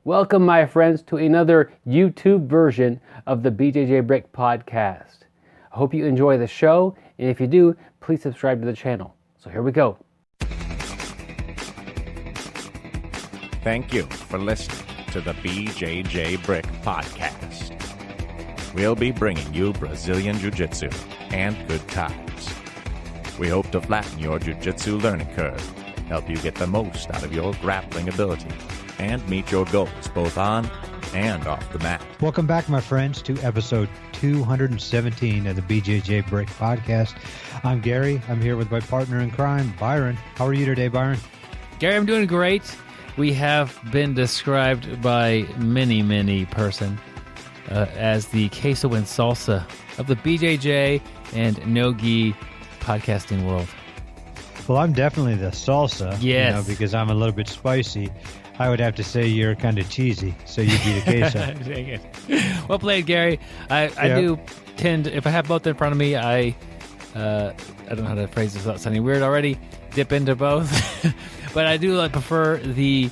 Welcome, my friends, to another YouTube version of the BjjBrick Podcast. I hope you enjoy the show, and if you do, please subscribe to the channel. So here we go. Thank you for listening to the BjjBrick Podcast. We'll be bringing you Brazilian Jiu-Jitsu and good times. We hope to flatten your Jiu-Jitsu learning curve, help you get the most out of your grappling ability, and meet your goals both on and off the mat. Welcome back, my friends, to episode 217 of the BjjBrick Podcast. I'm Gary. I'm here with my partner in crime, Byron. How are you today, Byron? Gary, I'm doing great. We have been described by many person as the queso and salsa of the BJJ and no-gi podcasting world. Well, I'm definitely the salsa, yes. Because I'm a little bit spicy. I would have to say you're kind of cheesy, so you'd be the queso. Dang it. Well played, Gary. I do tend, if I have both in front of me, I don't know how to phrase this without sounding weird already, dip into both. But I do prefer the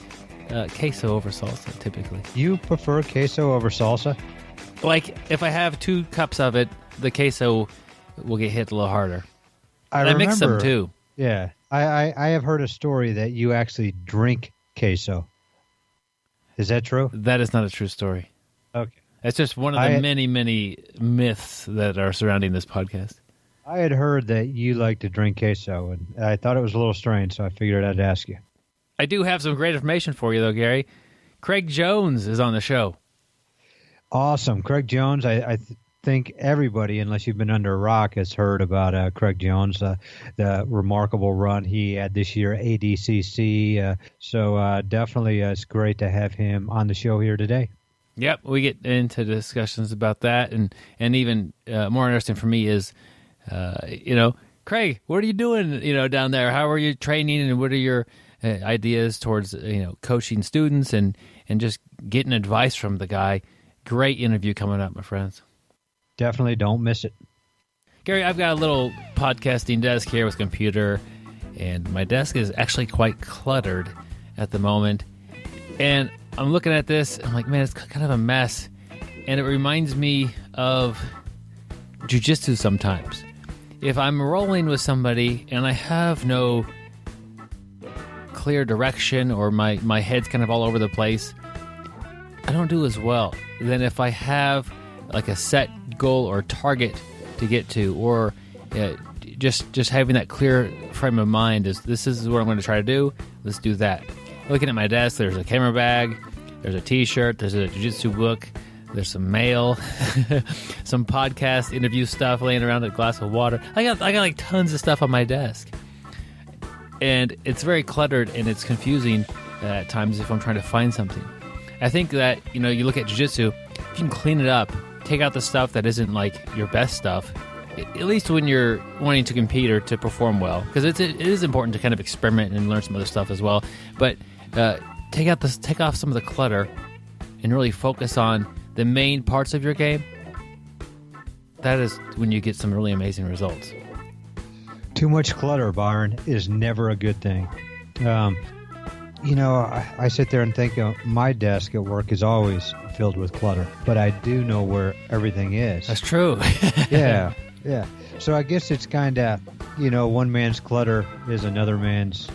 queso over salsa, typically. You prefer queso over salsa? Like, if I have 2 cups of it, the queso will get hit a little harder. I mix them, too. Yeah. I have heard a story that you actually drink queso. Is that true? That is not a true story. Okay. That's just one of the many myths that are surrounding this podcast. I had heard that you like to drink queso, and I thought it was a little strange, so I figured I'd ask you. I do have some great information for you, though, Gary. Craig Jones is on the show. Awesome. Craig Jones, I think everybody, unless you've been under a rock, has heard about Craig Jones, the remarkable run he had this year, ADCC. So definitely it's great to have him on the show here today. Yep, we get into discussions about that, and even more interesting for me is, Craig, what are you doing, down there? How are you training, and what are your ideas towards, coaching students and just getting advice from the guy? Great interview coming up, my friends. Definitely don't miss it. Gary, I've got a little podcasting desk here with computer, and my desk is actually quite cluttered at the moment. And I'm looking at this, I'm like, man, it's kind of a mess. And it reminds me of jiu-jitsu sometimes. If I'm rolling with somebody and I have no clear direction, or my head's kind of all over the place, I don't do as well than if I have like a set goal or target to get to, or just having that clear frame of mind is, this is what I'm going to try to do, let's do that. Looking at my desk, there's a camera bag, there's a t-shirt, there's a jiu-jitsu book, there's some mail, some podcast interview stuff laying around, a glass of water. I got like tons of stuff on my desk, and it's very cluttered, and it's confusing at times if I'm trying to find something. I think that, you look at jiu-jitsu, you can clean it up, take out the stuff that isn't like your best stuff, at least when you're wanting to compete or to perform well, because it is important to kind of experiment and learn some other stuff as well. But take off some of the clutter and really focus on the main parts of your game. That is when you get some really amazing results. Too much clutter, Byron, is never a good thing. I sit there and think my desk at work is always filled with clutter, but I do know where everything is. That's true. Yeah. So I guess it's kind of, one man's clutter is another man's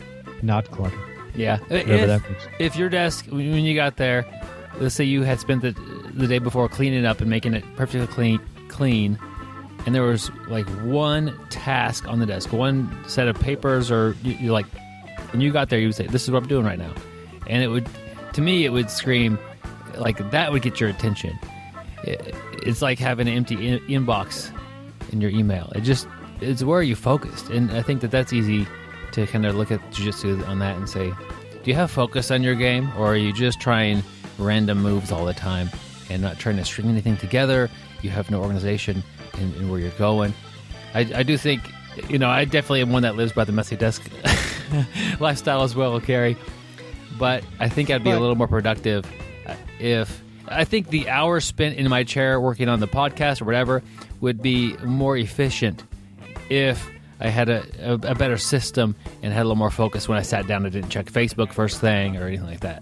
not clutter. Yeah. If your desk, when you got there, let's say you had spent the day before cleaning up and making it perfectly clean, and there was like one task on the desk, one set of papers, or you like, when you got there, you would say, this is what I'm doing right now. And it would scream, like, that would get your attention. It's like having an empty inbox in your email. It's where you focused. And I think that's easy to kind of look at jiu-jitsu on that and say, do you have focus on your game, or are you just trying random moves all the time and not trying to string anything together? You have no organization in where you're going. I do think, I definitely am one that lives by the messy desk lifestyle as well, Gary. But I think I'd be a little more productive if... I think the hours spent in my chair working on the podcast or whatever would be more efficient if I had a better system and had a little more focus when I sat down and didn't check Facebook first thing or anything like that.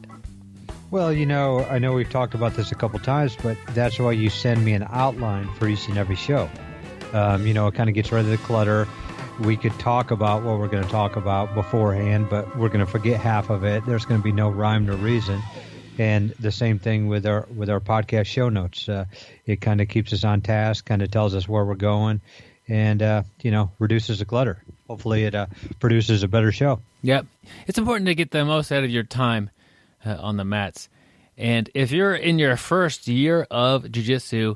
Well, I know we've talked about this a couple times, but that's why you send me an outline for each and every show. It kind of gets rid of the clutter. We could talk about what we're going to talk about beforehand, but we're going to forget half of it. There's going to be no rhyme nor reason. And the same thing with our podcast show notes. It kind of keeps us on task, kind of tells us where we're going, and reduces the clutter. Hopefully, it produces a better show. Yep, it's important to get the most out of your time on the mats. And if you're in your first year of jiu-jitsu,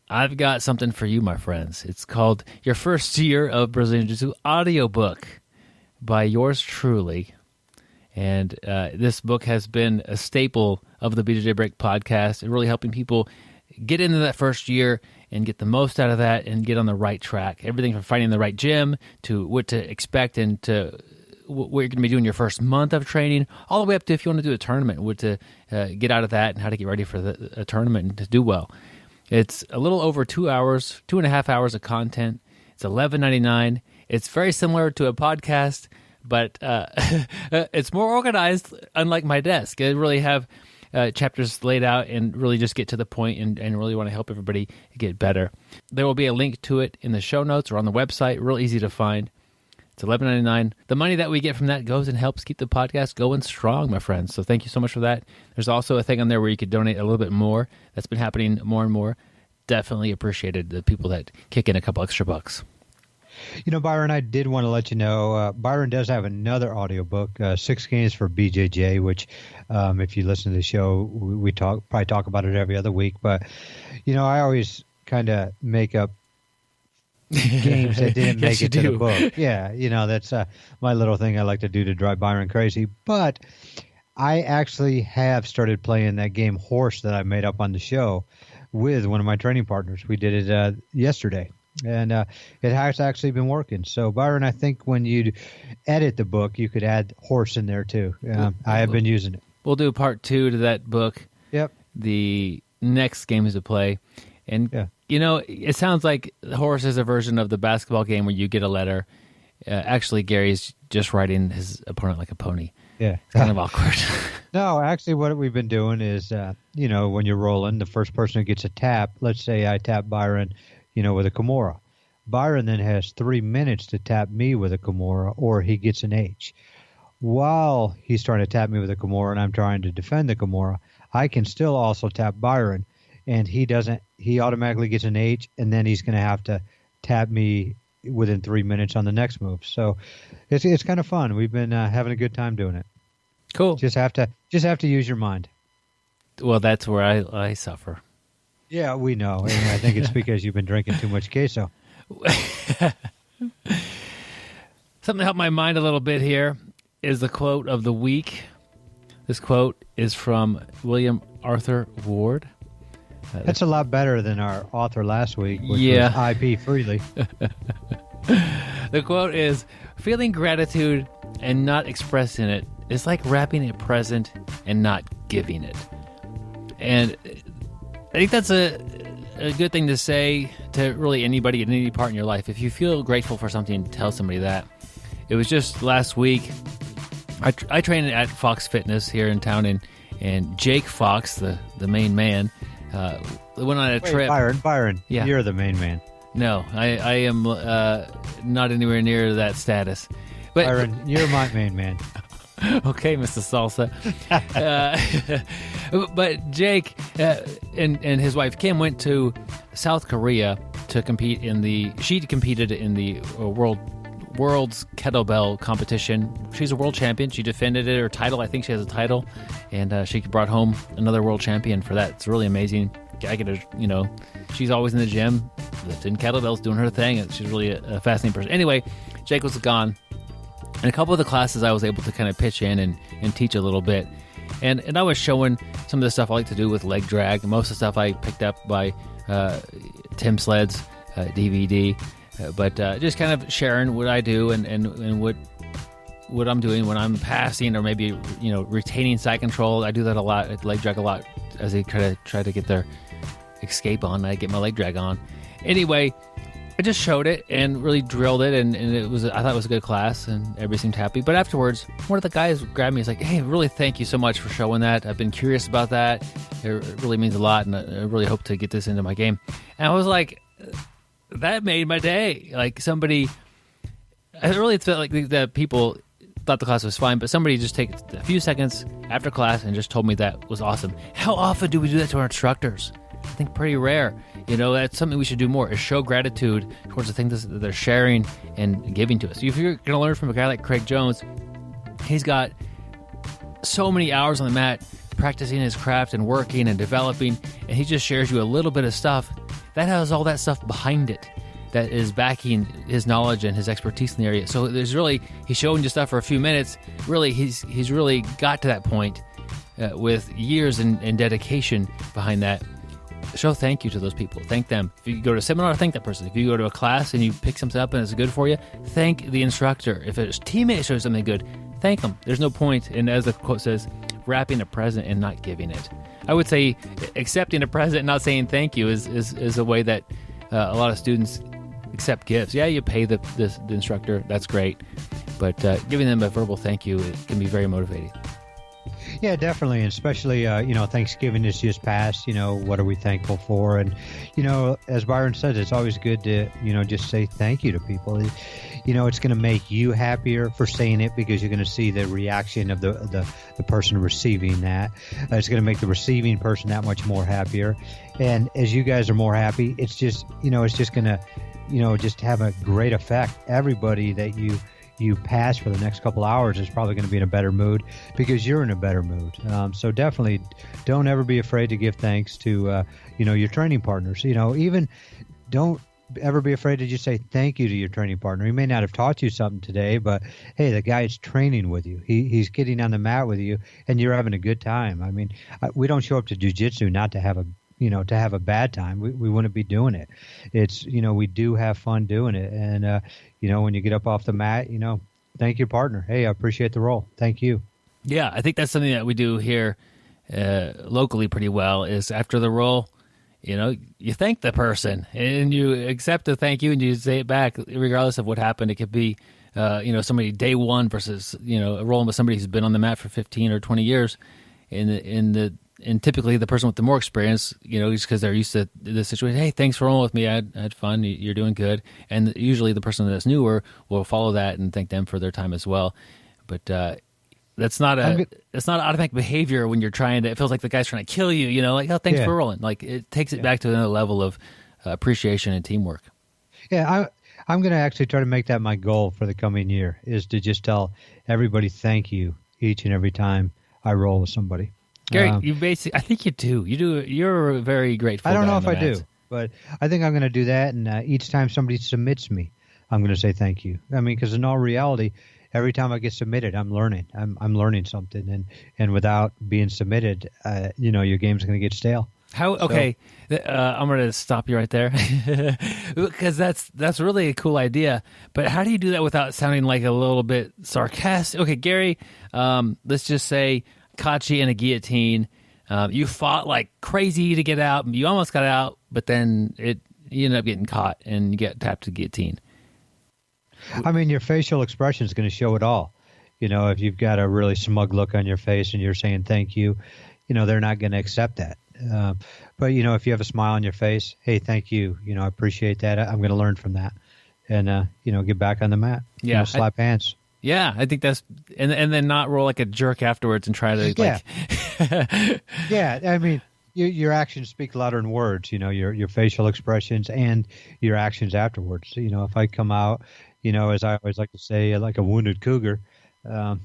I've got something for you, my friends. It's called Your First Year of Brazilian Jiu-Jitsu audiobook by yours truly. And this book has been a staple of the BjjBrick podcast and really helping people get into that first year and get the most out of that and get on the right track. Everything from finding the right gym to what to expect and to what you're going to be doing your first month of training, all the way up to if you want to do a tournament, what to get out of that and how to get ready for a tournament and to do well. It's a little over 2.5 hours of content. It's $11.99. It's very similar to a podcast, but it's more organized, unlike my desk. I really have chapters laid out and really just get to the point and really want to help everybody get better. There will be a link to it in the show notes or on the website. Real easy to find. It's $11.99. The money that we get from that goes and helps keep the podcast going strong, my friends. So thank you so much for that. There's also a thing on there where you could donate a little bit more. That's been happening more and more. Definitely appreciated the people that kick in a couple extra bucks. Byron, I did want to let you know, Byron does have another audiobook, 6 Games for BJJ, which if you listen to the show, we probably talk about it every other week. But, I always kind of make up games that didn't make it to the book. Yeah, that's my little thing I like to do to drive Byron crazy. But I actually have started playing that game Horse that I made up on the show with one of my training partners. We did it yesterday, and it has actually been working. So, Byron, I think when you edit the book, you could add Horse in there too. I have been using it. We'll do part 2 to that book. Yep. The next games to play. And, it sounds like Horse is a version of the basketball game where you get a letter. Actually, Gary's just riding his opponent like a pony. Yeah. It's kind of awkward. No, actually, what we've been doing is, when you're rolling, the first person who gets a tap, let's say I tap Byron, with a Kimura. Byron then has 3 minutes to tap me with a Kimura, or he gets an H. While he's trying to tap me with a Kimura and I'm trying to defend the Kimura, I can still also tap Byron, and he automatically gets an H, and then he's going to have to tap me within 3 minutes on the next move. So it's kind of fun. We've been having a good time doing it. Cool. Just have to use your mind. Well, that's where I suffer. Yeah, we know. And I think it's because you've been drinking too much queso. Something to help my mind a little bit here is the quote of the week. This quote is from William Arthur Ward. That's a lot better than our author last week, which was IP Freely. The quote is, "Feeling gratitude and not expressing it is like wrapping a present and not giving it." And I think that's a good thing to say to really anybody in any part in your life. If you feel grateful for something, tell somebody that. It was just last week. I trained at Fox Fitness here in town, and Jake Fox, the main man, went on a trip. Byron, yeah. You're the main man. No, I am not anywhere near that status. But, Byron, you're my main man. Okay, Mr. Salsa. But Jake and his wife Kim went to South Korea to compete she competed in the world's kettlebell competition. She's a world champion. She defended her title. I think she has a title, and she brought home another world champion for that. It's really amazing. She's always in the gym, lifting kettlebells, doing her thing. She's really a fascinating person. Anyway, Jake was gone. In a couple of the classes, I was able to kind of pitch in and teach a little bit. And I was showing some of the stuff I like to do with leg drag. Most of the stuff I picked up by Tim Sled's DVD. But just kind of sharing what I do and what I'm doing when I'm passing or maybe, retaining side control. I do that a lot, leg drag a lot, as they try to get their escape on. I get my leg drag on. Anyway, I just showed it and really drilled it, and I thought it was a good class, and everybody seemed happy. But afterwards, one of the guys grabbed me. He's like, "Hey, really thank you so much for showing that. I've been curious about that. It really means a lot, and I really hope to get this into my game." And I was like, that made my day. Like somebody, I really felt like the people thought the class was fine, but somebody just take a few seconds after class and just told me that was awesome. How often do we do that to our instructors? I think pretty rare. That's something we should do more, is show gratitude towards the things that they're sharing and giving to us. If you're going to learn from a guy like Craig Jones, he's got so many hours on the mat practicing his craft and working and developing, and he just shares you a little bit of stuff that has all that stuff behind it that is backing his knowledge and his expertise in the area. So he's showing you stuff for a few minutes. Really, he's really got to that point with years and dedication behind that. Show thank you to those people. Thank them. If you go to a seminar, thank that person. If you go to a class and you pick something up and it's good for you, thank the instructor. If a teammate shows something good, thank them. There's no point in, as the quote says, wrapping a present and not giving it. I would say accepting a present and not saying thank you is a way that a lot of students accept gifts. Yeah, you pay the instructor. That's great. But giving them a verbal thank you, it can be very motivating. Yeah, definitely, and especially, Thanksgiving is just past. What are we thankful for? And, as Byron said, it's always good to, just say thank you to people. It's going to make you happier for saying it because you're going to see the reaction of the person receiving that. It's going to make the receiving person that much more happier. And as you guys are more happy, it's just, it's just going to, just have a great effect. Everybody that you pass for the next couple hours is probably going to be in a better mood because you're in a better mood. So definitely don't ever be afraid to give thanks to, your training partners. Even don't ever be afraid to just say thank you to your training partner. He may not have taught you something today, but hey, the guy is training with you. He's getting on the mat with you and you're having a good time. I mean, we don't show up to jiu-jitsu not to have a bad time. We wouldn't be doing it. It's, we do have fun doing it. And, when you get up off the mat, thank your partner. Hey, I appreciate the roll. Thank you. Yeah, I think that's something that we do here locally pretty well is after the roll, you thank the person and you accept the thank you and you say it back regardless of what happened. It could be, somebody day one versus, rolling with somebody who's been on the mat for 15 or 20 years and typically the person with the more experience, just because they're used to the situation, hey, thanks for rolling with me. I had fun. You're doing good. And usually the person that's newer will follow that and thank them for their time as well. But that's not automatic behavior when you're trying to. It feels like the guy's trying to kill you. Like, oh, thanks for rolling. Like it takes it back to another level of appreciation and teamwork. Yeah, I'm going to actually try to make that my goal for the coming year is to just tell everybody thank you each and every time I roll with somebody. Gary, I think you do. You're very grateful. I don't know if I do, but I think I'm going to do that. And each time somebody submits me, I'm going to say thank you. I mean, because in all reality, every time I get submitted, I'm learning. I'm learning something, and without being submitted, your game's going to get stale. Okay, I'm going to stop you right there because that's really a cool idea. But how do you do that without sounding like a little bit sarcastic? Okay, Gary, let's just say caught you in a guillotine. You fought like crazy to get out. You almost got out, but then you end up getting caught and you get tapped to guillotine. I mean, your facial expression is going to show it all. If you've got a really smug look on your face and you're saying thank you, they're not going to accept that. But, if you have a smile on your face, hey, thank you. I appreciate that. I'm going to learn from that and, get back on the mat. Yeah. Slap hands. Yeah, I think that's and then not roll like a jerk afterwards and try to Yeah, I mean, your actions speak louder than words. Your facial expressions and your actions afterwards. If I come out, as I always like to say, like a wounded cougar, I'm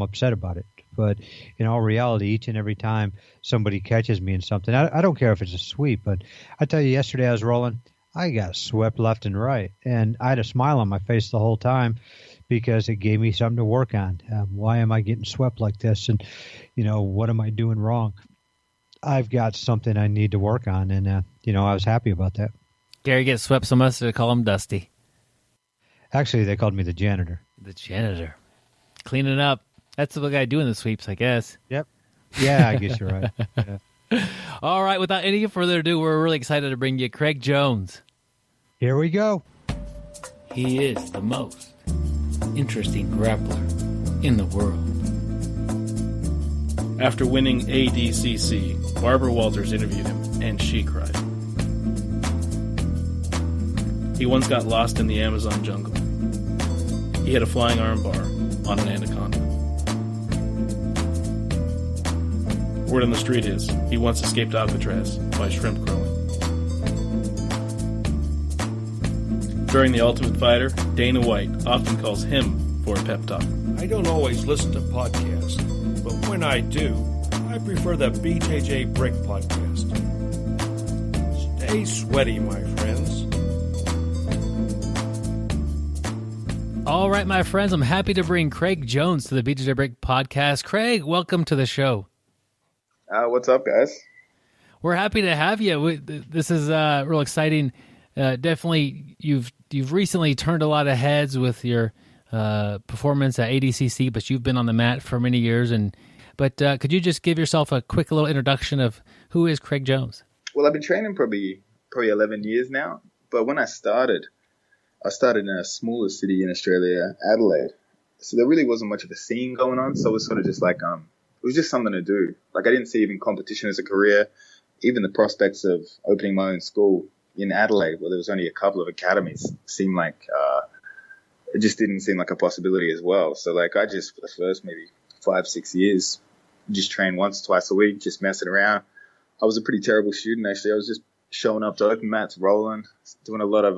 upset about it. But in all reality, each and every time somebody catches me in something, I don't care if it's a sweep. But I tell you, yesterday I was rolling, I got swept left and right, and I had a smile on my face the whole time. Because it gave me something to work on. Why am I getting swept like this? And, what am I doing wrong? I've got something I need to work on. And, I was happy about that. Gary gets swept so much they call him Dusty. Actually, they called me the janitor. The janitor. Cleaning up. That's the guy doing the sweeps, I guess. Yep. Yeah, I guess you're right. Yeah. All right. Without any further ado, we're really excited to bring you Craig Jones. Here we go. He is the most interesting grappler in the world. After winning ADCC, Barbara Walters interviewed him, and she cried. He once got lost in the Amazon jungle. He had a flying armbar on an anaconda. Word on the street is he once escaped Alcatraz by shrimp growing. During The Ultimate Fighter, Dana White often calls him for a pep talk. I don't always listen to podcasts, but when I do, I prefer the BjjBrick Podcast. Stay sweaty, my friends. All right, my friends, I'm happy to bring Craig Jones to the BjjBrick Podcast. Craig, welcome to the show. What's up, guys? We're happy to have you. This is real exciting. Definitely, you've recently turned a lot of heads with your performance at ADCC, but you've been on the mat for many years. But could you just give yourself a quick little introduction of who is Craig Jones? Well, I've been training probably 11 years now. But when I started in a smaller city in Australia, Adelaide. So there really wasn't much of a scene going on. So it was sort of just like, it was just something to do. Like I didn't see even competition as a career, even the prospects of opening my own school in Adelaide, where there was only a couple of academies, seemed like, it just didn't seem like a possibility as well. So like I just, for the first maybe 5-6 years, just trained once, twice a week, just messing around. I was a pretty terrible student, actually. I was just showing up to open mats, rolling, doing a lot of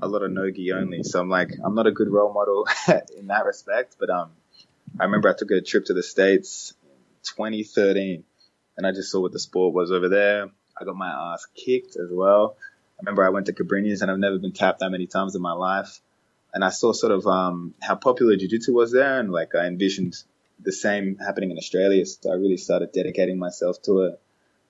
no-gi only. So I'm not a good role model in that respect. But I remember I took a trip to the States in 2013, and I just saw what the sport was over there. I got my ass kicked as well. I remember I went to Cabrini, and I've never been tapped that many times in my life. And I saw sort of how popular jiu-jitsu was there, and like I envisioned the same happening in Australia. So I really started dedicating myself to it,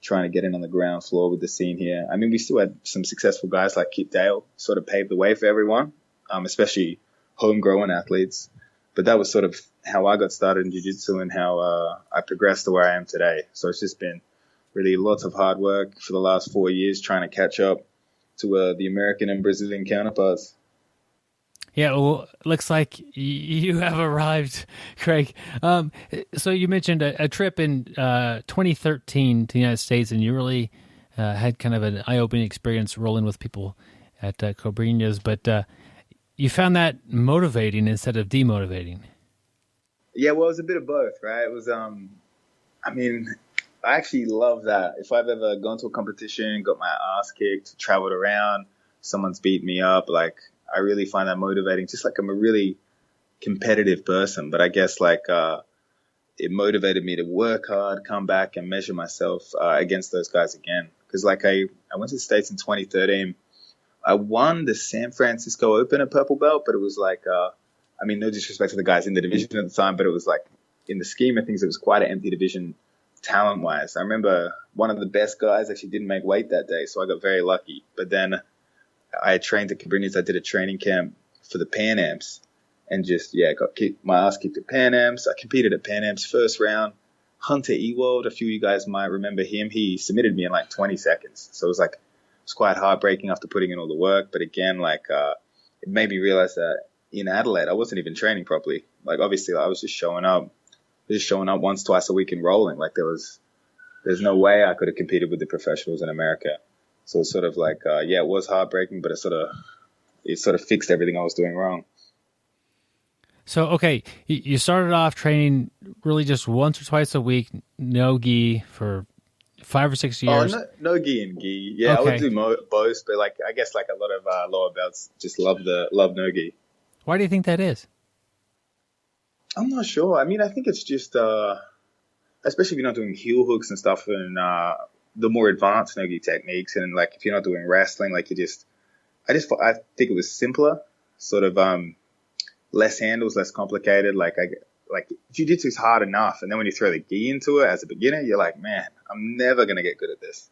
trying to get in on the ground floor with the scene here. I mean, we still had some successful guys like Kit Dale sort of paved the way for everyone, especially homegrown athletes. But that was sort of how I got started in jiu-jitsu and how I progressed to where I am today. So it's just been really lots of hard work for the last 4 years trying to catch up to the American and Brazilian counterparts. Yeah, well, looks like you have arrived, Craig. So you mentioned a trip in 2013 to the United States, and you really had kind of an eye-opening experience rolling with people at Cobrinhas, but you found that motivating instead of demotivating. Yeah, well, it was a bit of both, right? It was, I actually love that. If I've ever gone to a competition, got my ass kicked, traveled around, someone's beat me up, like, I really find that motivating. Just like I'm a really competitive person, but I guess it motivated me to work hard, come back and measure myself against those guys again. Because like I went to the States in 2013. I won the San Francisco Open at purple belt, but it was like, no disrespect to the guys in the division at the time, but it was like in the scheme of things, it was quite an empty division talent wise. I remember one of the best guys actually didn't make weight that day, so I got very lucky. But then I trained at Cabrini. I did a training camp for the Pan Ams and got my ass kicked at Pan Ams. I competed at Pan Ams first round. Hunter Ewald, a few of you guys might remember him. He submitted me in like 20 seconds. So it was quite heartbreaking after putting in all the work. But again, it made me realize that in Adelaide, I wasn't even training properly. Like obviously I was just showing up once, twice a week and rolling. Like there's no way I could have competed with the professionals in America. So it's sort of it was heartbreaking, but it sort of fixed everything I was doing wrong. So, okay, you started off training really just once or twice a week, no gi for 5 or 6 years. Oh, no gi and gi. Yeah, okay. I would do both, but I guess a lot of lower belts just love no gi. Why do you think that is? I'm not sure. I mean, I think it's just, especially if you're not doing heel hooks and stuff and the more advanced no-gi techniques, and if you're not doing wrestling, I think it was simpler, sort of less handles, less complicated. Jiu-jitsu is hard enough, and then when you throw the gi into it as a beginner, you're like, man, I'm never gonna get good at this.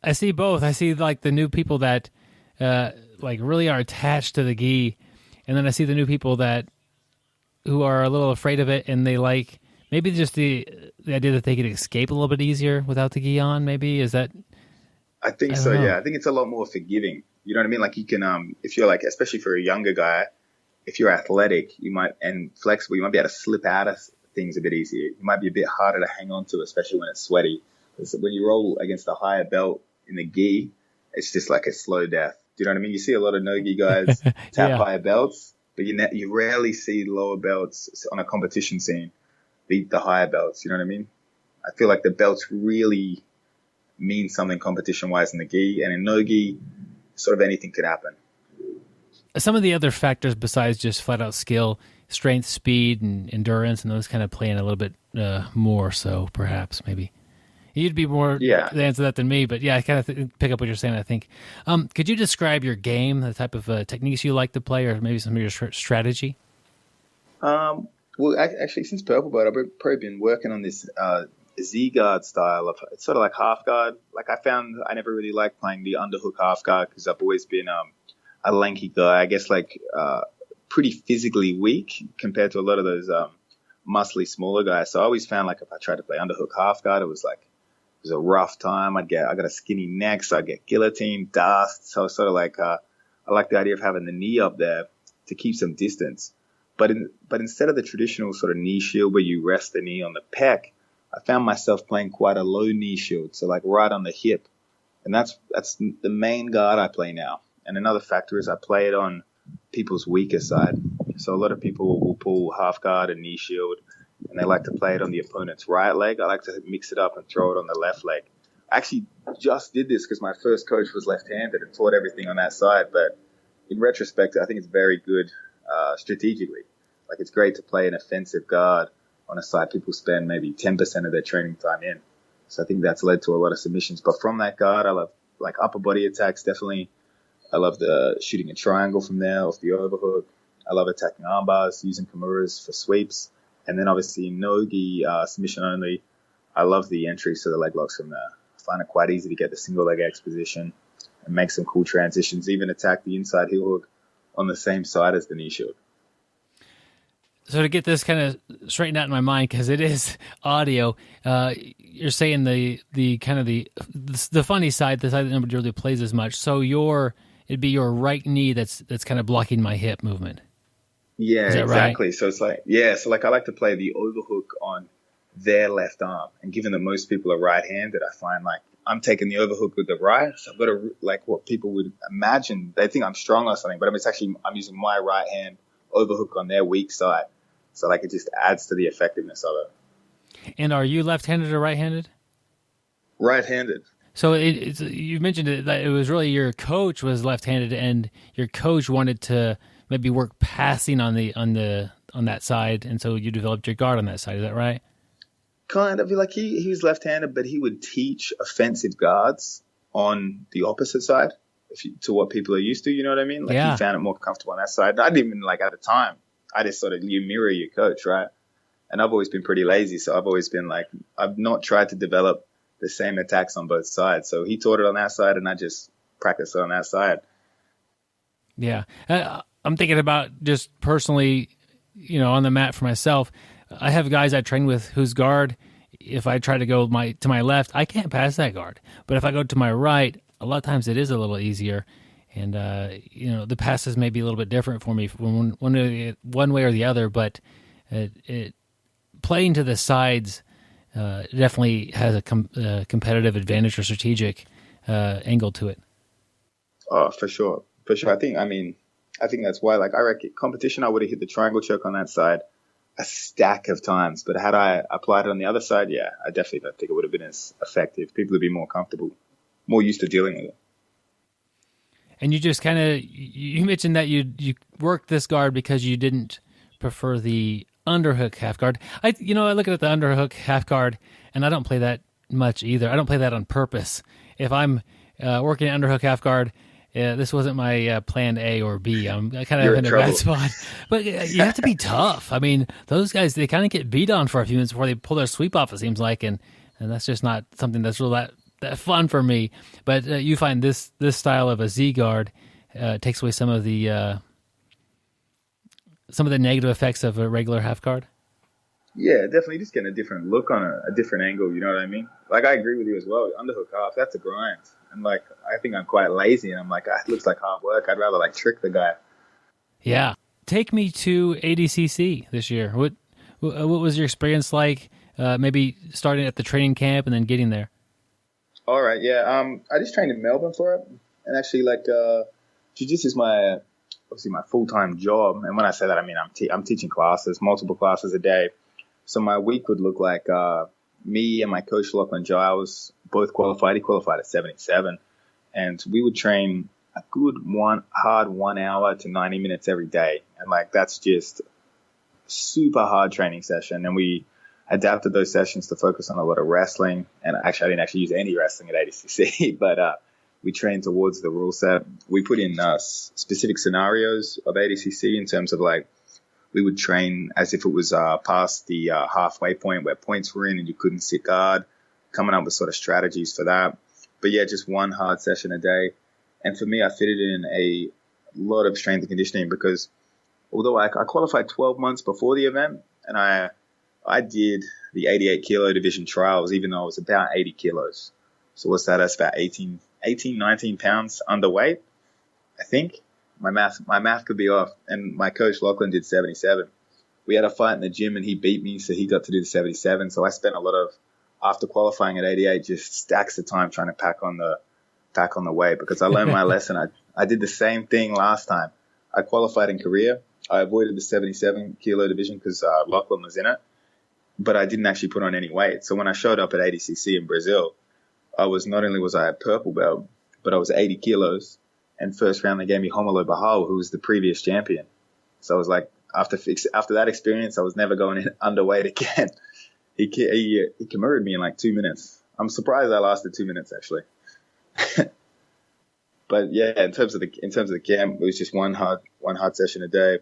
I see both. I see the new people that really are attached to the gi, and then I see the new people who are a little afraid of it, and they maybe just the idea that they could escape a little bit easier without the gi on, maybe? Is that... I think so, yeah. I think it's a lot more forgiving. You know what I mean? Like you can, if you're like, especially for a younger guy, if you're athletic, and flexible, you might be able to slip out of things a bit easier. You might be a bit harder to hang on to, especially when it's sweaty. Because when you roll against a higher belt in the gi, it's just like a slow death. Do you know what I mean? You see a lot of no-gi guys tap higher belts, but you rarely see lower belts on a competition scene beat the higher belts. You know what I mean? I feel like the belts really mean something competition-wise in the gi, and in no-gi, sort of anything could happen. Some of the other factors besides just flat-out skill, strength, speed, and endurance, and those kind of play in a little bit more so, perhaps, maybe. You'd be more to answer that than me, but yeah, I kind of pick up what you're saying, I think. Could you describe your game, the type of techniques you like to play, or maybe some of your strategy? Well, actually, since Purple Belt, I've probably been working on this Z-guard style of, it's sort of like half guard. Like I found I never really liked playing the underhook half guard because I've always been a lanky guy, I guess like pretty physically weak compared to a lot of those muscly smaller guys. So I always found like if I tried to play underhook half guard, it was a rough time. I got a skinny neck, so I get guillotine, dust. So sort of like I like the idea of having the knee up there to keep some distance. But instead of the traditional sort of knee shield where you rest the knee on the pec, I found myself playing quite a low knee shield, so like right on the hip. And that's the main guard I play now. And another factor is I play it on people's weaker side. So a lot of people will pull half guard and knee shield, and they like to play it on the opponent's right leg. I like to mix it up and throw it on the left leg. I actually just did this because my first coach was left-handed and taught everything on that side. But in retrospect, I think it's very good strategically. Like it's great to play an offensive guard on a side people spend maybe 10% of their training time in. So I think that's led to a lot of submissions. But from that guard, I love like upper body attacks, definitely. I love the shooting a triangle from there off the overhook. I love attacking arm bars, using kimuras for sweeps. And then obviously no-gi submission only. I love the entries to the leg locks from there. I find it quite easy to get the single leg X position and make some cool transitions, even attack the inside heel hook on the same side as the knee shield. So to get this kind of straightened out in my mind, because it is audio, you're saying the kind of the funny side, the side that nobody really plays as much. So it'd be your right knee that's kind of blocking my hip movement. Yeah, exactly. Right? So it's like, so like I like to play the overhook on their left arm. And given that most people are right-handed, I find like I'm taking the overhook with the right. So I've got to, like what people would imagine, they think I'm strong or something, but it's actually, I'm using my right hand overhook on their weak side. So like it just adds to the effectiveness of it. And are you left-handed or right-handed? Right-handed. So you mentioned that it was really your coach was left-handed, and your coach wanted to maybe work passing on that side, and so you developed your guard on that side. Is that right? Kind of. Like he was left-handed, but he would teach offensive guards on the opposite side to what people are used to. You know what I mean? Like he found it more comfortable on that side. I didn't even like at the time. I just sort of, you mirror your coach, right? And I've always been pretty lazy, so I've always been like, I've not tried to develop the same attacks on both sides. So he taught it on that side, and I just practiced it on that side. Yeah. I'm thinking about just personally, on the mat for myself. I have guys I train with whose guard, if I try to go to my left, I can't pass that guard. But if I go to my right, a lot of times it is a little easier. And, the passes may be a little bit different for me one way or the other, but playing to the sides definitely has a competitive advantage or strategic angle to it. Oh, for sure. For sure. I think that's why, like, I reckon competition, I would have hit the triangle choke on that side a stack of times. But had I applied it on the other side, I definitely don't think it would have been as effective. People would be more comfortable, more used to dealing with it. And you just kind of, you mentioned that you worked this guard because you didn't prefer the underhook half guard. I look at the underhook half guard, and I don't play that much either. I don't play that on purpose. If I'm working an underhook half guard, this wasn't my plan A or B. I'm kind of in a bad spot. But you have to be tough. I mean, those guys, they kind of get beat on for a few minutes before they pull their sweep off, it seems like, and that's just not something that's real that fun for me. But you find this style of a Z guard takes away some of the negative effects of a regular half guard. Yeah, definitely. Just getting a different look on a different angle. You know what I mean? Like I agree with you as well. Underhook half, that's a grind. And like, I think I'm quite lazy, and I'm like, it looks like hard work. I'd rather like trick the guy. Yeah. Take me to ADCC this year. What was your experience like? Maybe starting at the training camp and then getting there. All right, yeah. I just trained in Melbourne for it, and actually, like, jiu-jitsu is obviously my full-time job. And when I say that, I mean I'm teaching classes, multiple classes a day. So my week would look like me and my coach Lachlan Giles both qualified. He qualified at 77, and we would train a good 1 hour to 90 minutes every day, and like that's just super hard training session. And we adapted those sessions to focus on a lot of wrestling. And actually, I didn't actually use any wrestling at ADCC, but we trained towards the rule set. We put in specific scenarios of ADCC in terms of like, we would train as if it was past the halfway point where points were in and you couldn't sit guard, coming up with sort of strategies for that. But yeah, just one hard session a day. And for me, I fitted in a lot of strength and conditioning because although I qualified 12 months before the event, and I did the 88 kilo division trials, even though I was about 80 kilos. So what's that? That's about 18, 19 pounds underweight, I think. My math could be off. And my coach Lachlan did 77. We had a fight in the gym and he beat me, so he got to do the 77. So I spent a lot of, after qualifying at 88, just stacks of time trying to pack on the weight because I learned my lesson. I did the same thing last time. I qualified in Korea. I avoided the 77 kilo division because Lachlan was in it, but I didn't actually put on any weight. So when I showed up at ADCC in Brazil, not only was I a purple belt, but I was 80 kilos. And first round, they gave me Romulo Barral, who was the previous champion. So I was like, after that experience, I was never going in underweight again. He Kimuri'd me in like 2 minutes. I'm surprised I lasted 2 minutes actually. But yeah, in terms of the camp, it was just one hard session a day.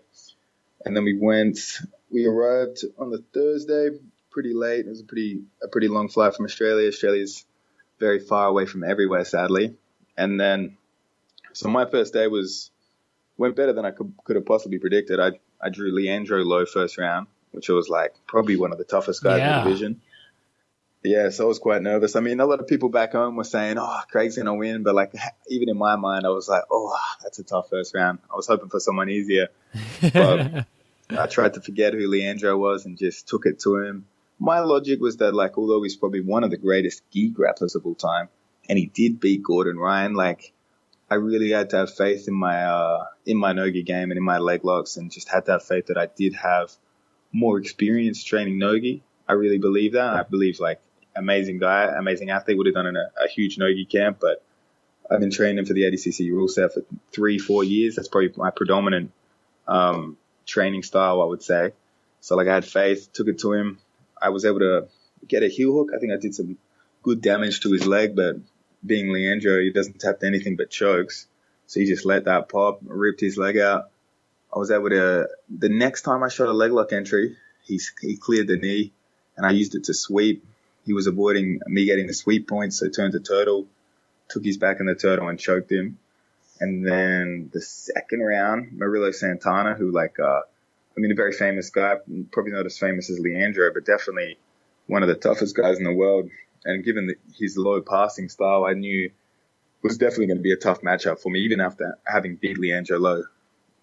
And then we arrived on the Thursday pretty late. It was a pretty long flight from Australia. Australia's very far away from everywhere, sadly. And then, so my first day went better than I could have possibly predicted. I drew Leandro low first round, which was like probably one of the toughest guys in the division. Yeah, so I was quite nervous. I mean, a lot of people back home were saying, "Oh, Craig's gonna win," but like even in my mind, I was like, "Oh, that's a tough first round." I was hoping for someone easier, but I tried to forget who Leandro was and just took it to him. My logic was that like, although he's probably one of the greatest gi grapplers of all time, and he did beat Gordon Ryan, like I really had to have faith in my nogi game and in my leg locks, and just had to have faith that I did have more experience training nogi. I really believe that. I believe like amazing guy, amazing athlete, would have done a huge nogi camp, but I've been training for the ADCC rule set for 3-4 years. That's probably my predominant training style, I would say. So like I had faith, took it to him. I was able to get a heel hook. I think I did some good damage to his leg, but being Leandro, he doesn't tap to anything but chokes. So he just let that pop, ripped his leg out. I was able to, the next time I shot a leg lock entry, he cleared the knee and I used it to sweep. He was avoiding me getting the sweep points, so turned to turtle, took his back in the turtle and choked him. And then the second round, Murilo Santana, who a very famous guy, probably not as famous as Leandro, but definitely one of the toughest guys in the world. And given his low passing style, I knew it was definitely going to be a tough matchup for me, even after having beat Leandro low.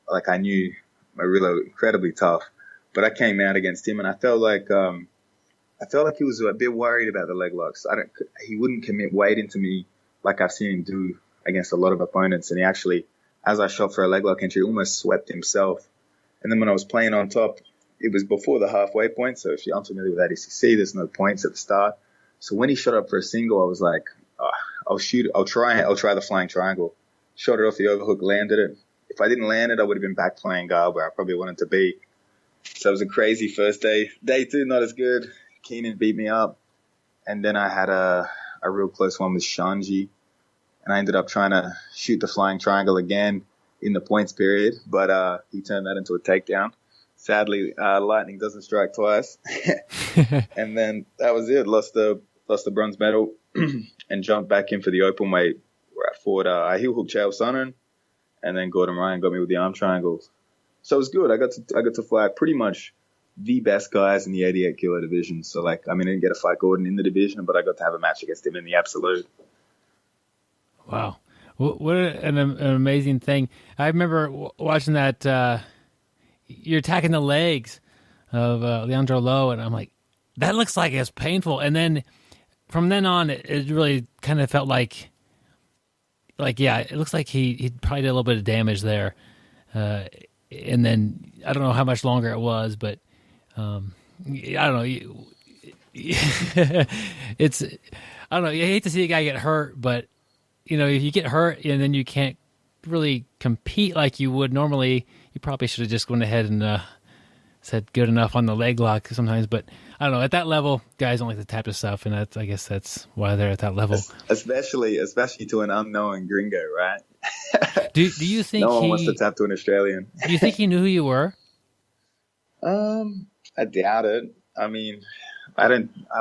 Like I knew Murilo incredibly tough, but I came out against him and I felt like he was a bit worried about the leg locks. He wouldn't commit weight into me like I've seen him do against a lot of opponents. And he actually, as I shot for a leg lock entry, almost swept himself. And then when I was playing on top, it was before the halfway point. So if you're unfamiliar with ADCC, there's no points at the start. So when he shot up for a single, I was like, I'll try the flying triangle. Shot it off the overhook, landed it. If I didn't land it, I would have been back playing guard where I probably wanted to be. So it was a crazy first day. Day two, not as good. Keenan beat me up. And then I had a real close one with Xande. And I ended up trying to shoot the flying triangle again in the points period. But he turned that into a takedown. Sadly, lightning doesn't strike twice. And then that was it. Lost the bronze medal and jumped back in for the open weight where I fought I heel hooked Chael Sonnen. And then Gordon Ryan got me with the arm triangles. So it was good. I got to fight pretty much the best guys in the 88 kilo division. So I didn't get to fight Gordon in the division, but I got to have a match against him in the absolute. Wow. What an amazing thing. I remember watching that, you're attacking the legs of Leandro Low, and I'm like, that looks like it's painful. And then from then on, it really kind of felt like yeah, it looks like he probably did a little bit of damage there. And then I don't know how much longer it was, but I don't know. It's, I don't know. You hate to see a guy get hurt, but if you get hurt and then you can't really compete like you would normally, you probably should have just gone ahead and said good enough on the leg lock sometimes. But I don't know. At that level, guys don't like the type of stuff, and I guess that's why they're at that level. Especially to an unknown gringo, right? Do you think no one wants to tap to an Australian? Do you think he knew who you were? I doubt it. I mean, I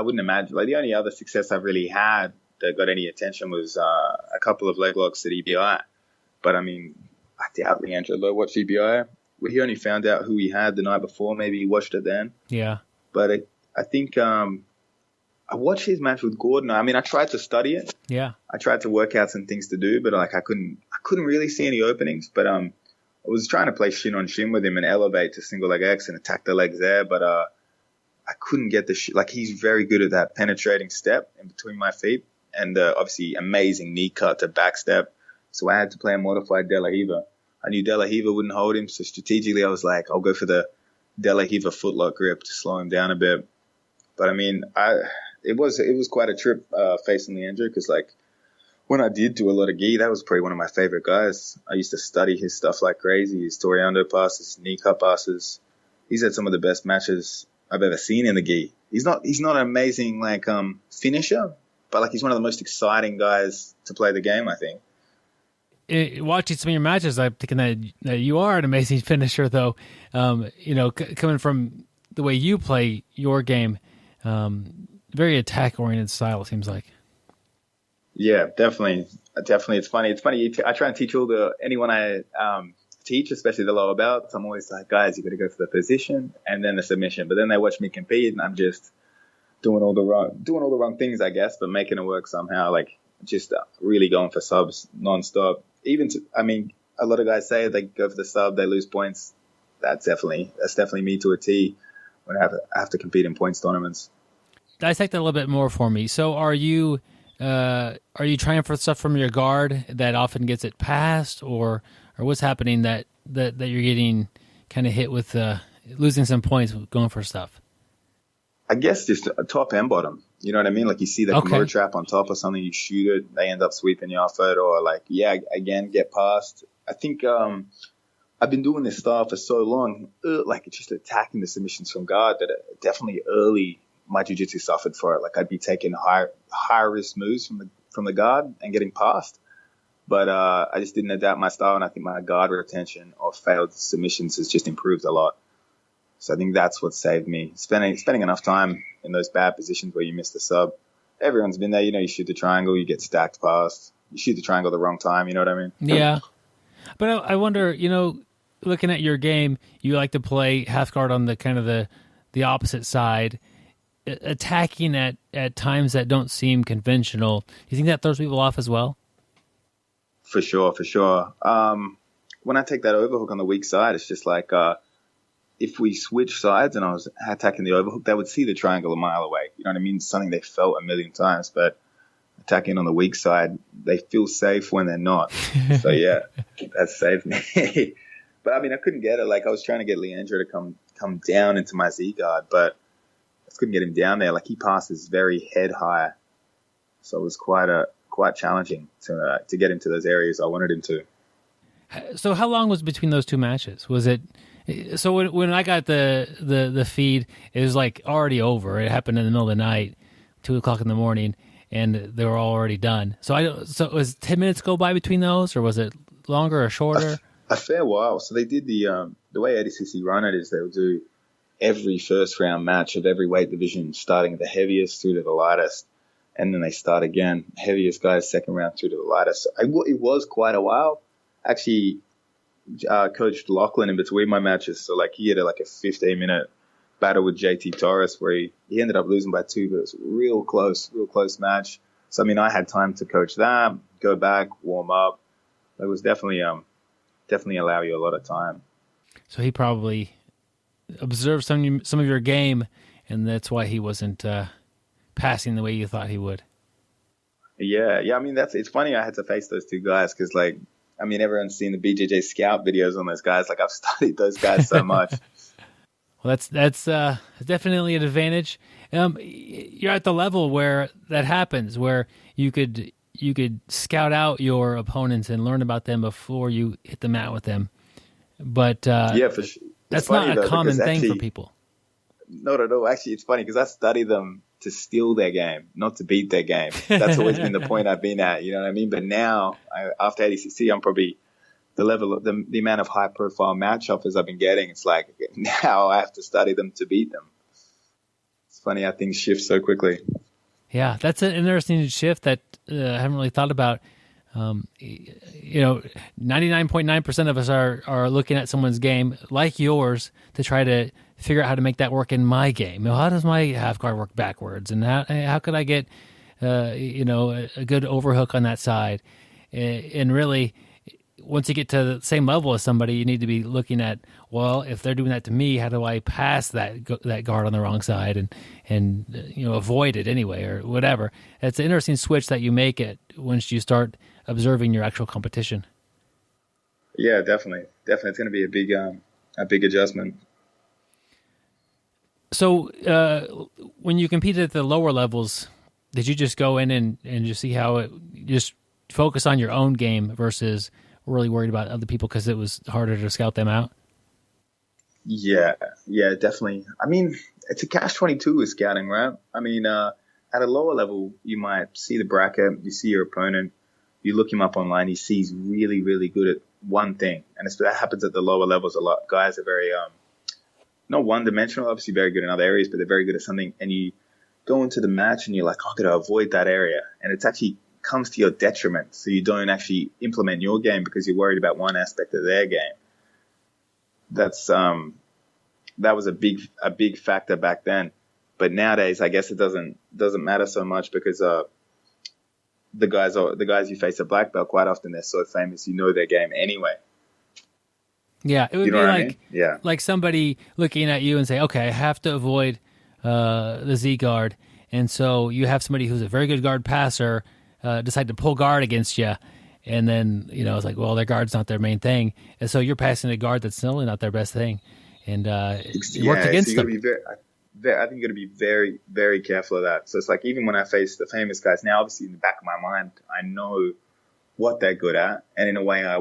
wouldn't imagine. Like, the only other success I've really had that got any attention was a couple of leg locks at EBI. But I mean, I doubt Leandro Low watched EBI. He only found out who he had the night before. Maybe he watched it then. Yeah. But I think I watched his match with Gordon. I mean, I tried to study it. Yeah. I tried to work out some things to do, but like I couldn't really see any openings. But I was trying to play shin on shin with him and elevate to single leg X and attack the legs there. But I couldn't get like, he's very good at that penetrating step in between my feet, and obviously amazing knee cut to back step. So I had to play a modified De La Riva. I knew De La Riva wouldn't hold him, so strategically I was like, I'll go for the De La Riva footlock grip to slow him down a bit. But I mean, it was quite a trip facing Leandro, because like when I did do a lot of gi, that was probably one of my favorite guys. I used to study his stuff like crazy, his Toreando passes, knee cut passes. He's had some of the best matches I've ever seen in the gi. He's not an amazing like finisher, but like he's one of the most exciting guys to play the game, I think. Watching some of your matches, I'm thinking that you are an amazing finisher, though. Coming from the way you play your game, very attack-oriented style, it seems like. Yeah, definitely. It's funny. I try and teach anyone I teach, especially the lower belts. I'm always like, guys, you got to go for the position and then the submission. But then they watch me compete, and I'm just doing all the wrong things, I guess, but making it work somehow. Like, just really going for subs nonstop. A lot of guys say they go for the sub, they lose points. That's definitely me to a T when I have to compete in points tournaments. Dissect that a little bit more for me. So are you trying for stuff from your guard that often gets it passed, or what's happening that you're getting kind of hit with losing some points going for stuff? I guess just a top and bottom. You know what I mean? Like, you see the Komodo trap on top or something, you shoot it, they end up sweeping you off it, or like, again, get past. I think I've been doing this style for so long, like it's just attacking the submissions from guard, that definitely early my jiu-jitsu suffered for it. Like, I'd be taking high risk moves from the guard and getting past. But I just didn't adapt my style, and I think my guard retention or failed submissions has just improved a lot. So I think that's what saved me. Spending enough time in those bad positions where you miss the sub. Everyone's been there. You shoot the triangle, you get stacked past. You shoot the triangle the wrong time, you know what I mean? Yeah. But I wonder, looking at your game, you like to play half guard on the kind of the opposite side, attacking at times that don't seem conventional. Do you think that throws people off as well? For sure. When I take that overhook on the weak side, it's just like, if we switch sides and I was attacking the overhook, they would see the triangle a mile away. You know what I mean? Something they felt a million times, but attacking on the weak side, they feel safe when they're not. So yeah, that saved me. But I mean, I couldn't get it. Like, I was trying to get Leandro to come down into my Z guard, but I just couldn't get him down there. Like, he passes very head high. So it was quite challenging to get him to those areas I wanted him to. So how long was between those two matches? Was it? So when I got the feed, it was like already over. It happened in the middle of the night, 2:00 in the morning, and they were all already done. So was 10 minutes go by between those, or was it longer or shorter? A fair while. So they did the way ADCC run it is they would do every first round match of every weight division, starting at the heaviest through to the lightest, and then they start again, heaviest guys second round through to the lightest. So it was quite a while. Actually, coached Lachlan in between my matches, so like he had a 15-minute battle with JT Torres where he ended up losing by 2, but it was a real close match. So I mean, I had time to coach go back, warm up. It was definitely allow you a lot of time. So he probably observed some of your game, and that's why he wasn't passing the way you thought he would. Yeah. I mean, it's funny I had to face those two guys because, like, I mean, everyone's seen the BJJ scout videos on those guys. Like, I've studied those guys so much. Well, that's definitely an advantage. You're at the level where that happens, where you could scout out your opponents and learn about them before you hit the mat with them. But yeah, for sure. That's not a common thing for people. Not at all. Actually, it's funny because I study them to steal their game, not to beat their game. That's always been the point I've been at. You know what I mean? But now, after ADCC, I'm probably the level, the amount of high-profile match offers I've been getting. It's like now I have to study them to beat them. It's funny how things shift so quickly. Yeah, that's an interesting shift that I haven't really thought about. 99.9% of us are looking at someone's game like yours to try to figure out how to make that work in my game. How does my half guard work backwards, and how could I get a good overhook on that side? And really, once you get to the same level as somebody, you need to be looking at, well, if they're doing that to me, how do I pass that guard on the wrong side and avoid it anyway, or whatever. It's an interesting switch that you make it once you start observing your actual competition. Yeah, definitely. It's going to be a big adjustment. So when you competed at the lower levels, did you just go in and just see how it just focus on your own game versus really worried about other people because it was harder to scout them out? Yeah, definitely. I mean, it's a catch-22 with scouting, right? I mean, at a lower level, you might see the bracket, you see your opponent, you look him up online, he sees really, really good at one thing. And that happens at the lower levels a lot. Guys are very, not one-dimensional, obviously very good in other areas, but they're very good at something. And you go into the match and you're like, I've got to avoid that area. And it's actually comes to your detriment. So you don't actually implement your game because you're worried about one aspect of their game. That was a big factor back then. But nowadays, I guess it doesn't matter so much because the guys you face at black belt, quite often they're so famous, you know their game anyway. Yeah, it would be like like somebody looking at you and say, okay, I have to avoid the Z guard, and so you have somebody who's a very good guard passer decide to pull guard against you, and then it's like, well, their guard's not their main thing, and so you're passing a guard that's certainly not their best thing, and it worked against them. I think you got to be very, very careful of that. So it's like even when I face the famous guys now, obviously in the back of my mind, I know what they're good at, and in a way, I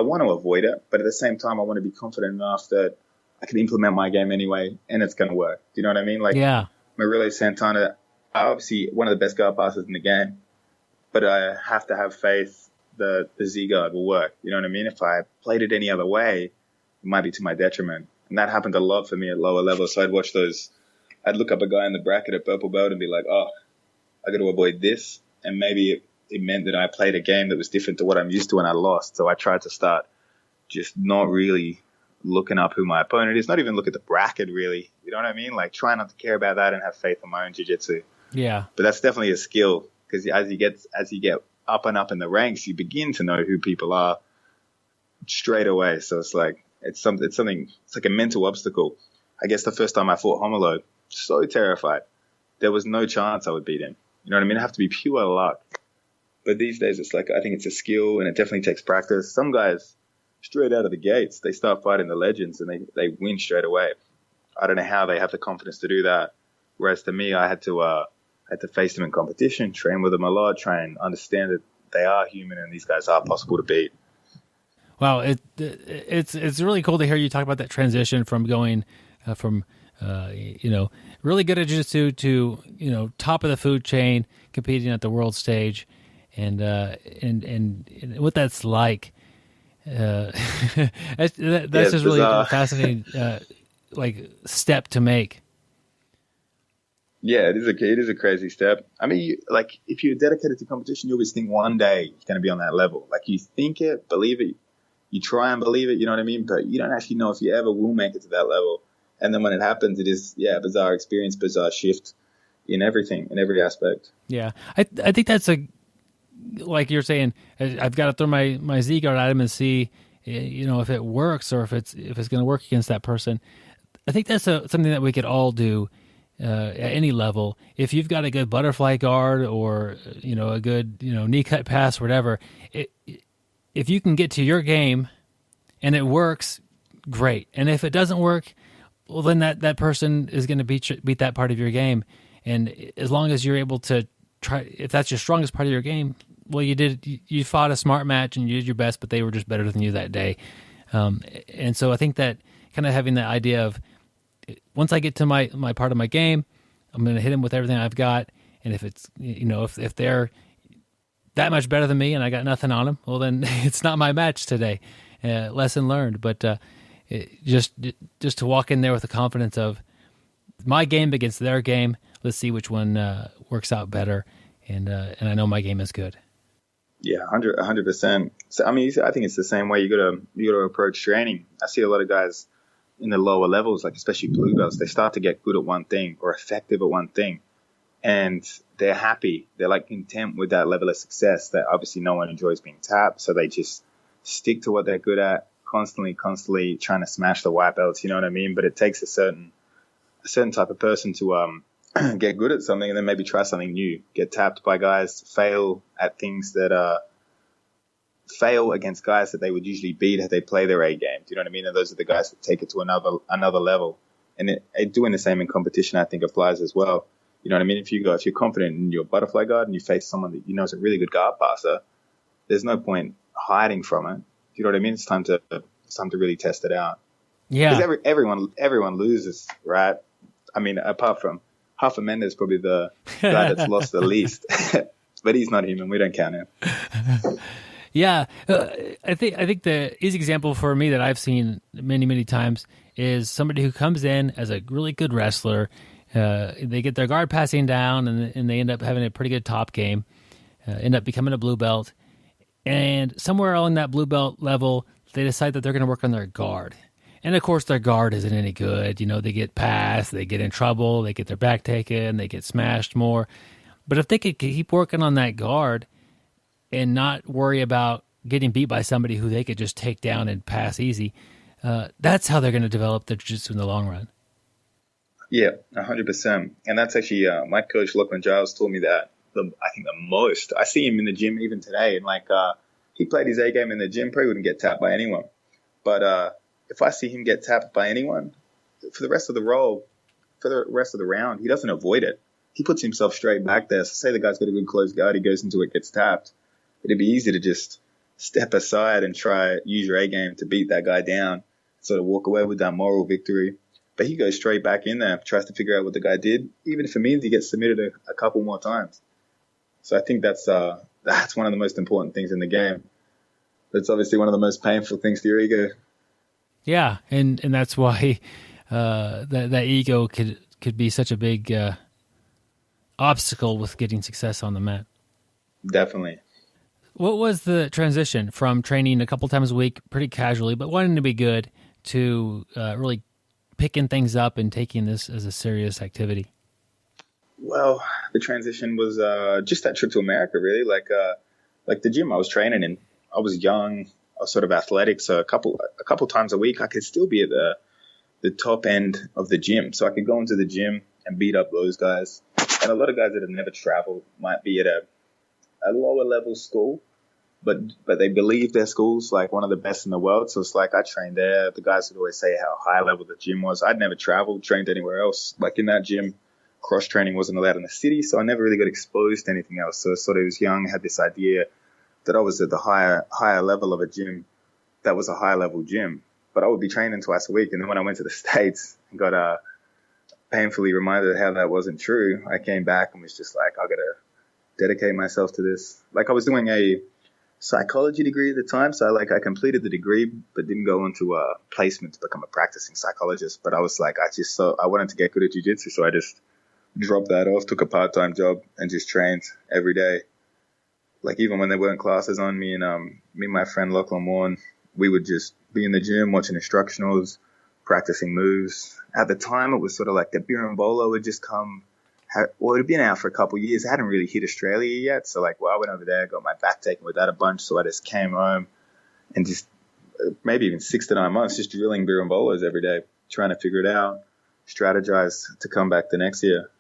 want to avoid it, but at the same time, I want to be confident enough that I can implement my game anyway, and it's going to work. Do you know what I mean? Like, yeah, Murilo, Santana, obviously one of the best guard passers in the game, but I have to have faith that the Z guard will work. You know what I mean? If I played it any other way, it might be to my detriment, and that happened a lot for me at lower levels. So I'd watch those. I'd look up a guy in the bracket at purple belt and be like, oh, I got to avoid this, and maybe it meant that I played a game that was different to what I'm used to and I lost. So I tried to start just not really looking up who my opponent is, not even look at the bracket really. You know what I mean? Like try not to care about that and have faith in my own jiu-jitsu. Yeah. But that's definitely a skill because as you get up and up in the ranks, you begin to know who people are straight away. So it's like, it's like a mental obstacle. I guess the first time I fought Homolo, so terrified. There was no chance I would beat him. You know what I mean? I have to be pure luck. But these days, it's like, I think it's a skill and it definitely takes practice. Some guys, straight out of the gates, they start fighting the legends and they win straight away. I don't know how they have the confidence to do that. Whereas to me, I had to face them in competition, train with them a lot, try and understand that they are human and these guys are possible to beat. Wow, it's really cool to hear you talk about that transition from going from really good at jiu-jitsu to top of the food chain, competing at the world stage. And what that's like, that's just really a fascinating step to make. Yeah, it is a crazy step. I mean, if you're dedicated to competition, you always think one day you're going to be on that level. Like you think it, believe it, you try and believe it. You know what I mean? But you don't actually know if you ever will make it to that level. And then when it happens, it is a bizarre experience, bizarre shift in everything, in every aspect. Yeah, I think that's a like you're saying, I've got to throw my Z guard at him and see, if it works or if it's going to work against that person. I think that's something that we could all do at any level. If you've got a good butterfly guard or a good knee cut pass, whatever, if you can get to your game and it works, great. And if it doesn't work, well, then that person is going to beat that part of your game. And as long as you're able to try, if that's your strongest part of your game, well, you fought a smart match and you did your best, but they were just better than you that day. And so I think that kind of having the idea of, once I get to my part of my game, I'm going to hit them with everything I've got. And if it's, if they're that much better than me and I got nothing on them, well, then it's not my match today. Lesson learned. But just to walk in there with the confidence of my game against their game, let's see which one works out better. And I know my game is good. Yeah, 100%. So, I think it's the same way you got to approach training. I see a lot of guys in the lower levels, like especially blue belts, they start to get good at one thing or effective at one thing, and they're happy. They're like content with that level of success. That obviously no one enjoys being tapped, so they just stick to what they're good at, constantly trying to smash the white belts. You know what I mean? But it takes a certain type of person to get good at something and then maybe try something new. Get tapped by guys, fail at things that fail against guys that they would usually beat if they play their A game. Do you know what I mean? And those are the guys that take it to another level. And doing the same in competition, I think, applies as well. You know what I mean? If you're confident in your butterfly guard and you face someone that you know is a really good guard passer, there's no point hiding from it. Do you know what I mean? It's time to really test it out. Yeah. Because everyone loses, right? I mean, apart from Halfguarding is probably the guy that's lost the least, but he's not human. We don't count him. Yeah, I think the easy example for me that I've seen many times is somebody who comes in as a really good wrestler. They get their guard passing down, and they end up having a pretty good top game, end up becoming a blue belt. And somewhere along that blue belt level, they decide that they're going to work on their guard. And, of course, their guard isn't any good. They get passed, they get in trouble, they get their back taken, they get smashed more. But if they could keep working on that guard and not worry about getting beat by somebody who they could just take down and pass easy, that's how they're going to develop their jiu-jitsu in the long run. Yeah, 100%. And that's actually my coach, Lachlan Giles, told me that I think the most. I see him in the gym even today, and he played his A game in the gym, probably wouldn't get tapped by anyone. But if I see him get tapped by anyone, for the rest of the round, he doesn't avoid it. He puts himself straight back there. So say the guy's got a good closed guard, he goes into it, gets tapped. It'd be easy to just step aside and try use your A game to beat that guy down, sort of walk away with that moral victory. But he goes straight back in there, tries to figure out what the guy did, even if it means he gets submitted a couple more times. So I think that's one of the most important things in the game. That's obviously one of the most painful things to your ego. Yeah, and that's why that ego could be such a big obstacle with getting success on the mat. Definitely. What was the transition from training a couple times a week, pretty casually, but wanting to be good, to really picking things up and taking this as a serious activity? Well, the transition was just that trip to America, really. Like the gym I was training in, I was young, I was sort of athletic, so a couple times a week I could still be at the top end of the gym. So I could go into the gym and beat up those guys. And a lot of guys that have never traveled might be at a lower level school, but they believe their school's like one of the best in the world. So it's like I trained there. The guys would always say how high level the gym was. I'd never traveled, trained anywhere else. Like in that gym, cross training wasn't allowed in the city, so I never really got exposed to anything else. So I sort of was young, had this idea that I was at the higher level of a gym that was a high level gym. But I would be training twice a week, and then when I went to the States and got painfully reminded of how that wasn't true, I came back and was just like, I gotta dedicate myself to this. Like I was doing a psychology degree at the time, so I completed the degree but didn't go into a placement to become a practicing psychologist. But I was like, I wanted to get good at jiu-jitsu, so I just dropped that off, took a part-time job, and just trained every day. Like even when there weren't classes on, me and my friend Lachlan Warren, we would just be in the gym watching instructionals, practicing moves. At the time, it was sort of like the Berimbolo had just well, it had been out for a couple of years. It hadn't really hit Australia yet. So like, well, I went over there, got my back taken with that a bunch. So I just came home and just maybe even 6 to 9 months, just drilling birimbolos every day, trying to figure it out, strategize to come back the next year.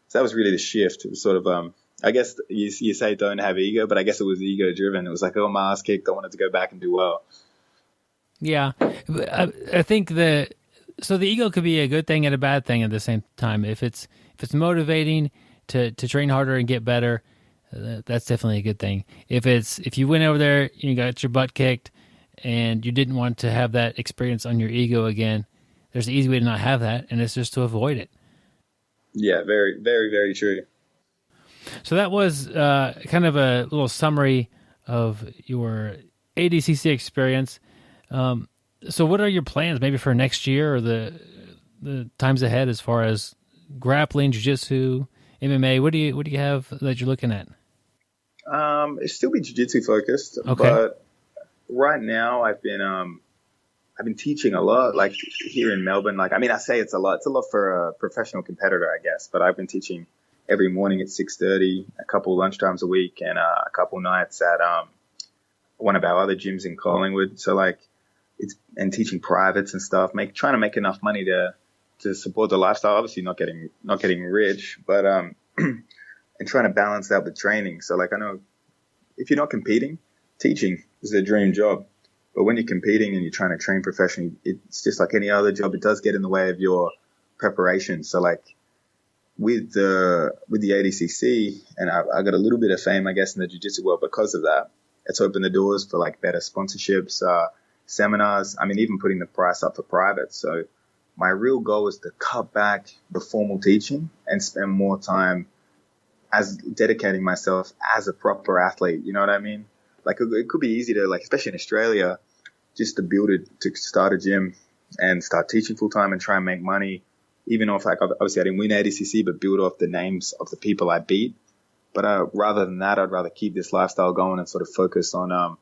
So that was really the shift. It was sort of, I guess you say don't have ego, but I guess it was ego driven. It was like, oh, my ass kicked. I wanted to go back and do well. Yeah. I think so the ego could be a good thing and a bad thing at the same time. If it's motivating to train harder and get better, that's definitely a good thing. If you went over there, you got your butt kicked, and you didn't want to have that experience on your ego again, there's an easy way to not have that, and it's just to avoid it. Yeah, very, very, very true. So that was kind of a little summary of your ADCC experience. So what are your plans maybe for next year or the times ahead as far as grappling, jiu-jitsu, MMA? What do you have that you're looking at? It'll still be jiu-jitsu focused, okay. But right now I've been teaching a lot, like here in Melbourne. Like, I mean, I say it's a lot for a professional competitor, I guess, but I've been teaching every morning at 6:30, a couple lunchtimes a week, and a couple nights at one of our other gyms in Collingwood. So like, and teaching privates and stuff, trying to make enough money to support the lifestyle. Obviously not getting rich, but and trying to balance that with training. So like, I know if you're not competing, teaching is a dream job. But when you're competing and you're trying to train professionally, it's just like any other job. It does get in the way of your preparation. So like with the ADCC, and I got a little bit of fame, I guess, in the jiu-jitsu world because of that. It's opened the doors for like better sponsorships, seminars. I mean, even putting the price up for private. So my real goal is to cut back the formal teaching and spend more time as dedicating myself as a proper athlete. You know what I mean? Like, it could be easy to, like, especially in Australia, just to start a gym and start teaching full time and try and make money. Even if, like, obviously I didn't win ADCC, but build off the names of the people I beat. But rather than that, I'd rather keep this lifestyle going and sort of focus on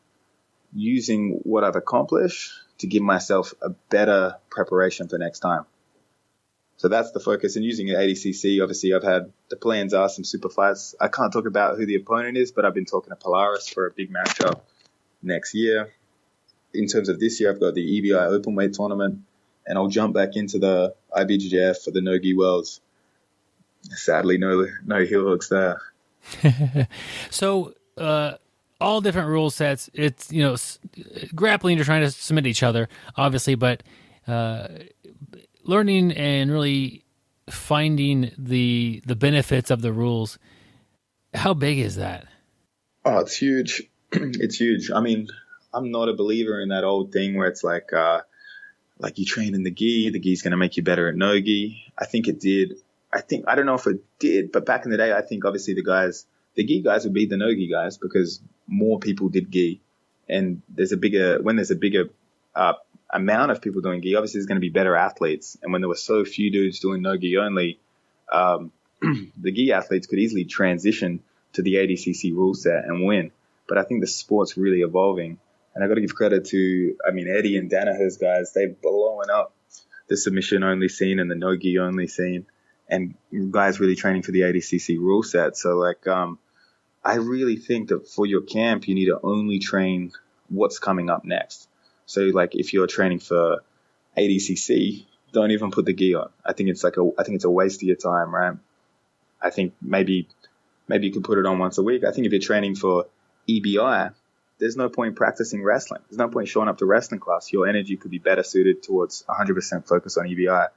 using what I've accomplished to give myself a better preparation for next time. So that's the focus. And using ADCC, obviously I've had the plans are some super fights. I can't talk about who the opponent is, but I've been talking to Polaris for a big matchup next year. In terms of this year, I've got the EBI Openweight tournament, and I'll jump back into the IBJJF for the No-Gi Worlds. Sadly, no heel hooks there. So, all different rule sets. It's, grappling, you're trying to submit each other, obviously, but learning and really finding the benefits of the rules. How big is that? Oh, it's huge. It's huge. I mean, I'm not a believer in that old thing where it's like you train in the gi's going to make you better at no-gi. I think it did. I don't know if it did, but back in the day, I think obviously the gi guys would beat the no-gi guys because more people did gi. And there's a bigger amount of people doing gi, obviously there's going to be better athletes. And when there were so few dudes doing no-gi only, the gi athletes could easily transition to the ADCC rule set and win. But I think the sport's really evolving. And I got to give credit to, Eddie and Danaher's guys. They're blowing up the submission only scene and the no-gi only scene, and guys really training for the ADCC rule set. So I really think that for your camp, you need to only train what's coming up next. So like if you're training for ADCC, don't even put the gi on. I think it's a waste of your time, right? I think maybe you could put it on once a week. I think if you're training for EBI, there's no point practicing wrestling. There's no point showing up to wrestling class. Your energy could be better suited towards 100% focus on EBI.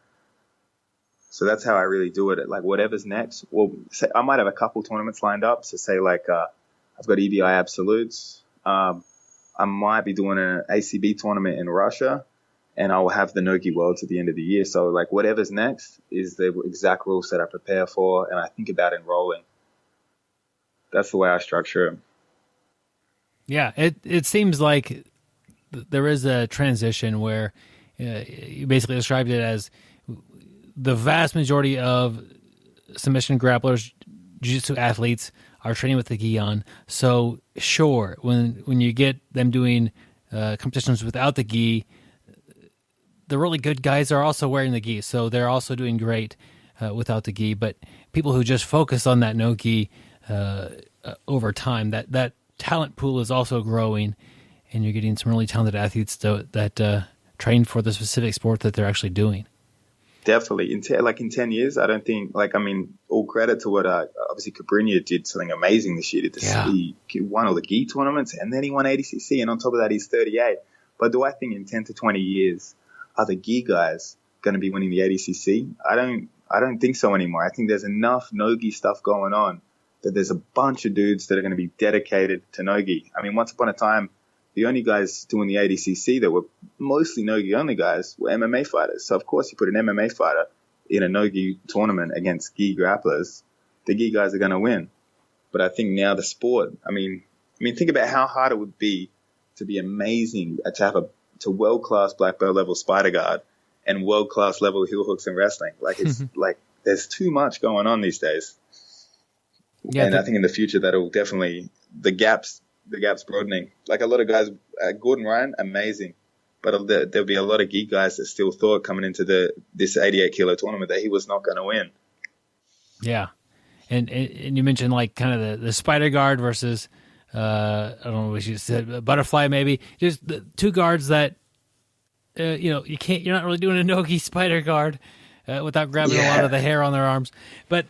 So that's how I really do it. Like whatever's next. Well, say I might have a couple tournaments lined up. So say like I've got EBI absolutes. I might be doing an ACB tournament in Russia, and I will have the No-Gi Worlds at the end of the year. So like whatever's next is the exact rules that I prepare for, and I think about enrolling. That's the way I structure it. Yeah, it seems like there is a transition where you basically described it as the vast majority of submission grapplers, jiu-jitsu athletes are training with the gi on. So sure, when you get them doing competitions without the gi, the really good guys are also wearing the gi, so they're also doing great. without the gi, but people who just focus on that no gi over time, that talent pool is also growing, and you're getting some really talented athletes that train for the specific sport that they're actually doing. Definitely. In 10 years, I don't think, all credit to what obviously Cabrinha did something amazing this year. He won all the gi tournaments, and then he won ADCC, and on top of that, he's 38. But do I think in 10 to 20 years, are the gi guys going to be winning the ADCC? I don't think so anymore. I think there's enough no-gi stuff going on that there's a bunch of dudes that are going to be dedicated to no-gi. I mean, once upon a time, the only guys doing the ADCC that were mostly no-gi only guys were MMA fighters. So, of course, you put an MMA fighter in a no-gi tournament against gi grapplers, the gi guys are going to win. But I think now the sport, I mean, think about how hard it would be to be amazing, to have to world-class black belt level spider guard and world-class level heel hooks in wrestling. It's there's too much going on these days. Yeah, and I think in the future that'll definitely, the gap's broadening. A lot of guys, Gordon Ryan, amazing. But there'll be a lot of gi guys that still thought coming into this 88 kilo tournament that he was not going to win. Yeah. And you mentioned kind of the spider guard versus, I don't know what you said, butterfly maybe. Just the two guards that, you're not really doing a no-gi spider guard without grabbing a lot of the hair on their arms. But,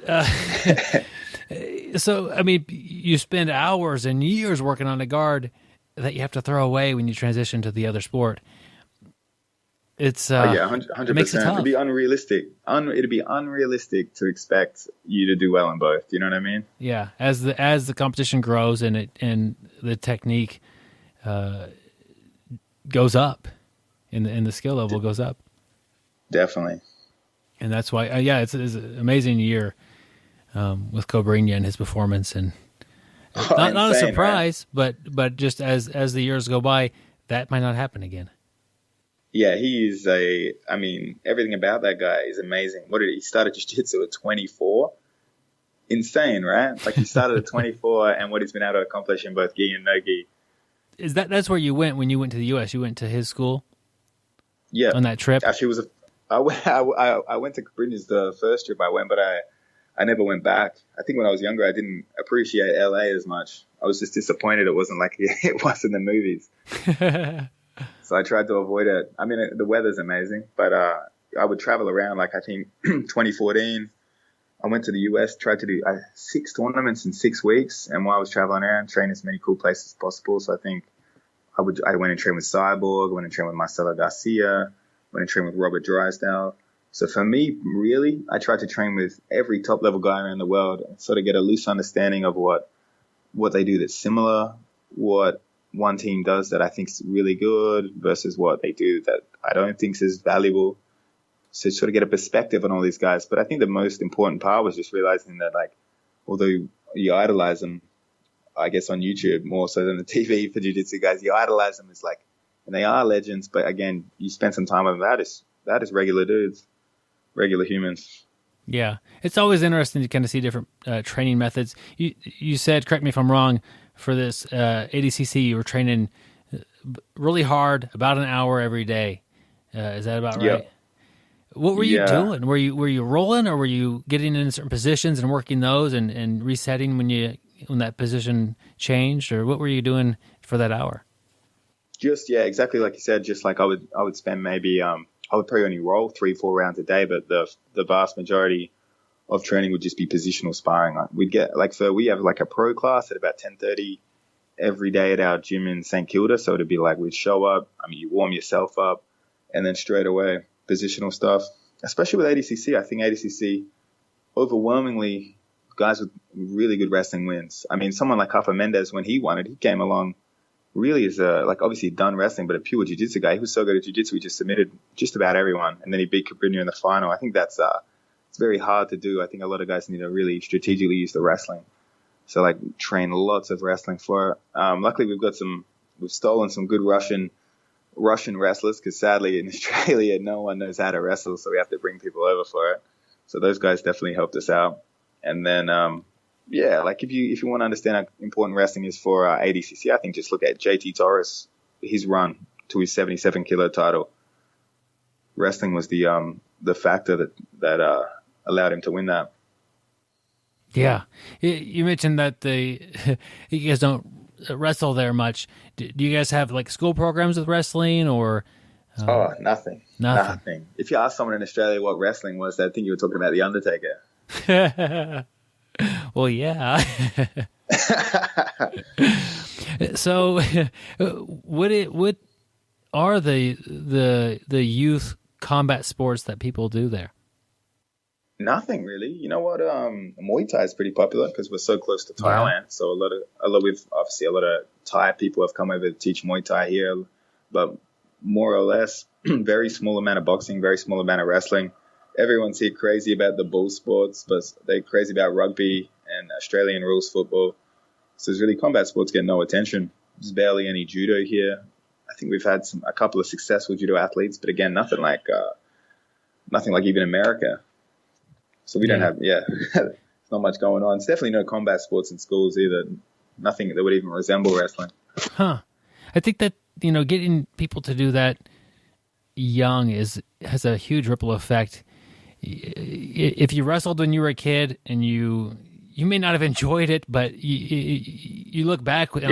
so, I mean, you spend hours and years working on a guard that you have to throw away when you transition to the other sport. It's 100%. It makes it tough. It'd be unrealistic. It'd be unrealistic to expect you to do well in both. Do you know what I mean? Yeah. As the competition grows and the technique goes up, and the skill level goes up. Definitely. And that's why, it's an amazing year with Cabrinha and his performance, and not a surprise, right? but just as the years go by, that might not happen again. Yeah, everything about that guy is amazing. He started jiu-jitsu at 24? Insane, right? He started at 24, and what he's been able to accomplish in both gi and no-gi. That's where you went when you went to the U.S.? You went to his school? Yeah. On that trip? Actually, I went to Cabrinha's the first trip I went, but I never went back. I think when I was younger, I didn't appreciate LA as much. I was just disappointed it wasn't like it was in the movies. So I tried to avoid it. I mean, the weather's amazing, but I would travel around. I think 2014, I went to the US, tried to do 6 tournaments in 6 weeks. And while I was traveling around, trained as many cool places as possible. So I think I went and trained with Cyborg, went and trained with Marcelo Garcia, went and trained with Robert Drysdale. So for me, really, I tried to train with every top-level guy around the world and sort of get a loose understanding of what they do that's similar, what one team does that I think is really good versus what they do that I don't think is as valuable. So sort of get a perspective on all these guys. But I think the most important part was just realizing that, although you idolize them, I guess on YouTube more so than the TV for jiu-jitsu guys, you idolize them as and they are legends. But again, you spend some time with them. That is regular dudes. Regular humans. Yeah. It's always interesting to kind of see different training methods. You said, correct me if I'm wrong, for this ADCC, you were training really hard, about an hour every day. Is that about right? Yep. What were you doing? Were you rolling, or were you getting in certain positions and working those and resetting when that position changed, or what were you doing for that hour? Just, exactly like you said, just I would spend maybe I would probably only roll 3-4 rounds a day, but the vast majority of training would just be positional sparring. We'd get we have a pro class at about 10:30 every day at our gym in St. Kilda. So it'd be we'd show up. You warm yourself up, and then straight away positional stuff. Especially with ADCC, I think ADCC overwhelmingly guys with really good wrestling wins. Someone like Rafa Mendes, when he won it, he came along really as obviously done wrestling, but a pure jiu-jitsu guy. He was so good at jiu-jitsu, he just submitted just about everyone, and then he beat Cabrinha in the final. I think that's it's very hard to do. I think a lot of guys need to really strategically use the wrestling. So train lots of wrestling for it. Luckily we've stolen some good Russian wrestlers, because sadly in Australia no one knows how to wrestle, so we have to bring people over for it. So those guys definitely helped us out. And then if you want to understand how important wrestling is for ADCC, I think just look at JT Torres, his run to his 77 kilo title. Wrestling was the factor that allowed him to win that. Yeah. You mentioned that you guys don't wrestle there much. Do you guys have like school programs with wrestling or? Nothing. If you ask someone in Australia what wrestling was, they'd think you were talking about The Undertaker. Well, yeah. So, what are the youth combat sports that people do there? Nothing really. You know what? Muay Thai is pretty popular because we're so close to Thailand. So a lot of Thai people have come over to teach Muay Thai here, but more or less, very small amount of boxing, very small amount of wrestling. Everyone's here crazy about the bull sports, but they're crazy about rugby and Australian rules football. So there's really combat sports get no attention. There's barely any judo here. I think we've had a couple of successful judo athletes, but again, nothing like even America. So we don't have, there's not much going on. It's definitely no combat sports in schools either. Nothing that would even resemble wrestling. Huh. I think that, getting people to do that young has a huge ripple effect. If you wrestled when you were a kid and you may not have enjoyed it, but you look back with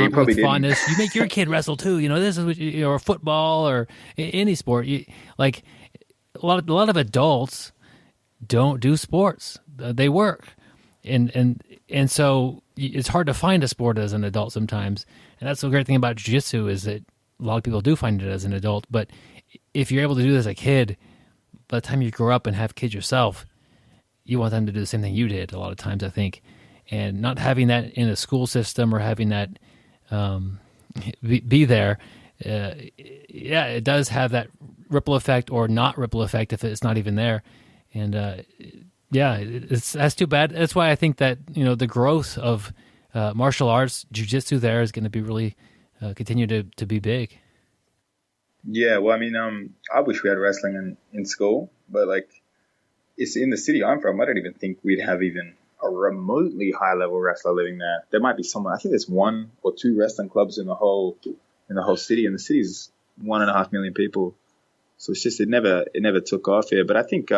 fondness. You make your kid wrestle too. This is or football or any sport. Like a lot of adults don't do sports. They work, and so it's hard to find a sport as an adult sometimes. And that's the great thing about jiu-jitsu is that a lot of people do find it as an adult. But if you're able to do this as a kid, by the time you grow up and have kids yourself, you want them to do the same thing you did a lot of times, I think. And not having that in a school system or having that be there, it does have that ripple effect or not ripple effect if it's not even there. And that's too bad. That's why I think that the growth of martial arts, jiu-jitsu there is going to be really continue to be big. Yeah, well, I mean, I wish we had wrestling in school, but it's in the city I'm from. I don't even think we'd have even a remotely high level wrestler living there. There might be someone. I think there's 1 or 2 wrestling clubs in the whole city, and the city's 1.5 million people. So it's just it never took off here. But I think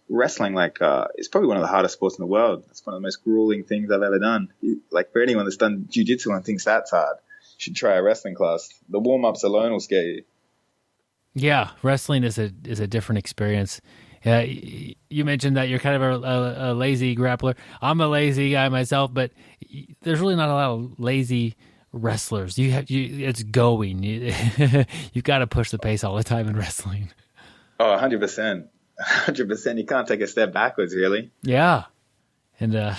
wrestling is probably one of the hardest sports in the world. It's one of the most grueling things I've ever done. For anyone that's done jiu-jitsu and thinks that's hard, you should try a wrestling class. The warm-ups alone will scare you. Yeah, wrestling is a different experience. You mentioned that you're kind of a lazy grappler. I'm a lazy guy myself, but there's really not a lot of lazy wrestlers. It's going. You've got to push the pace all the time in wrestling. Oh, 100%. 100%. You can't take a step backwards, really. Yeah. And they're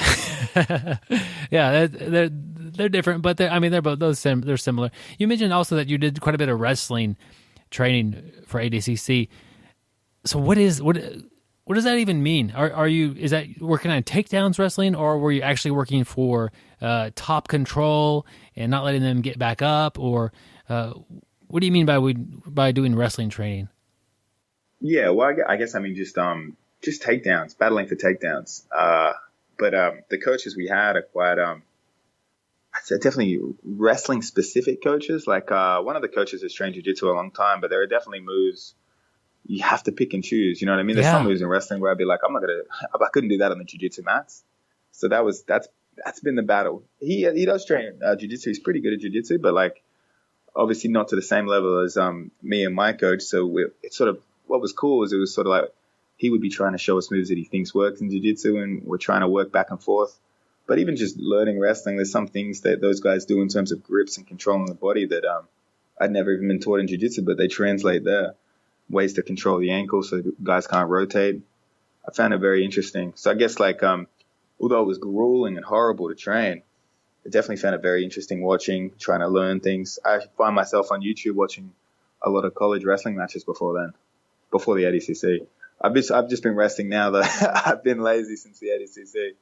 different, but they're both they're similar. You mentioned also that you did quite a bit of wrestling training for ADCC. So what does that even mean? Is that working on takedowns wrestling, or were you actually working for top control and not letting them get back up, or what do you mean by doing wrestling training? Yeah, well, I guess I mean just takedowns, battling for takedowns. But the coaches we had are quite I'd say definitely wrestling specific coaches. One of the coaches has trained jiu-jitsu a long time, but there are definitely moves you have to pick and choose. You know what I mean? There's some moves in wrestling where I'd be like, I couldn't do that on the jiu-jitsu mats. So that's been the battle. He does train jiu-jitsu. He's pretty good at jiu-jitsu, but obviously not to the same level as me and my coach. So it's sort of what was cool is it was sort of he would be trying to show us moves that he thinks works in jiu-jitsu, and we're trying to work back and forth. But even just learning wrestling, there's some things that those guys do in terms of grips and controlling the body that I'd never even been taught in jiu-jitsu, but they translate there. Ways to control the ankle so guys can't rotate. I found it very interesting. So I guess although it was grueling and horrible to train, I definitely found it very interesting watching, trying to learn things. I find myself on YouTube watching a lot of college wrestling matches before the ADCC. I've just been resting now that I've been lazy since the ADCC.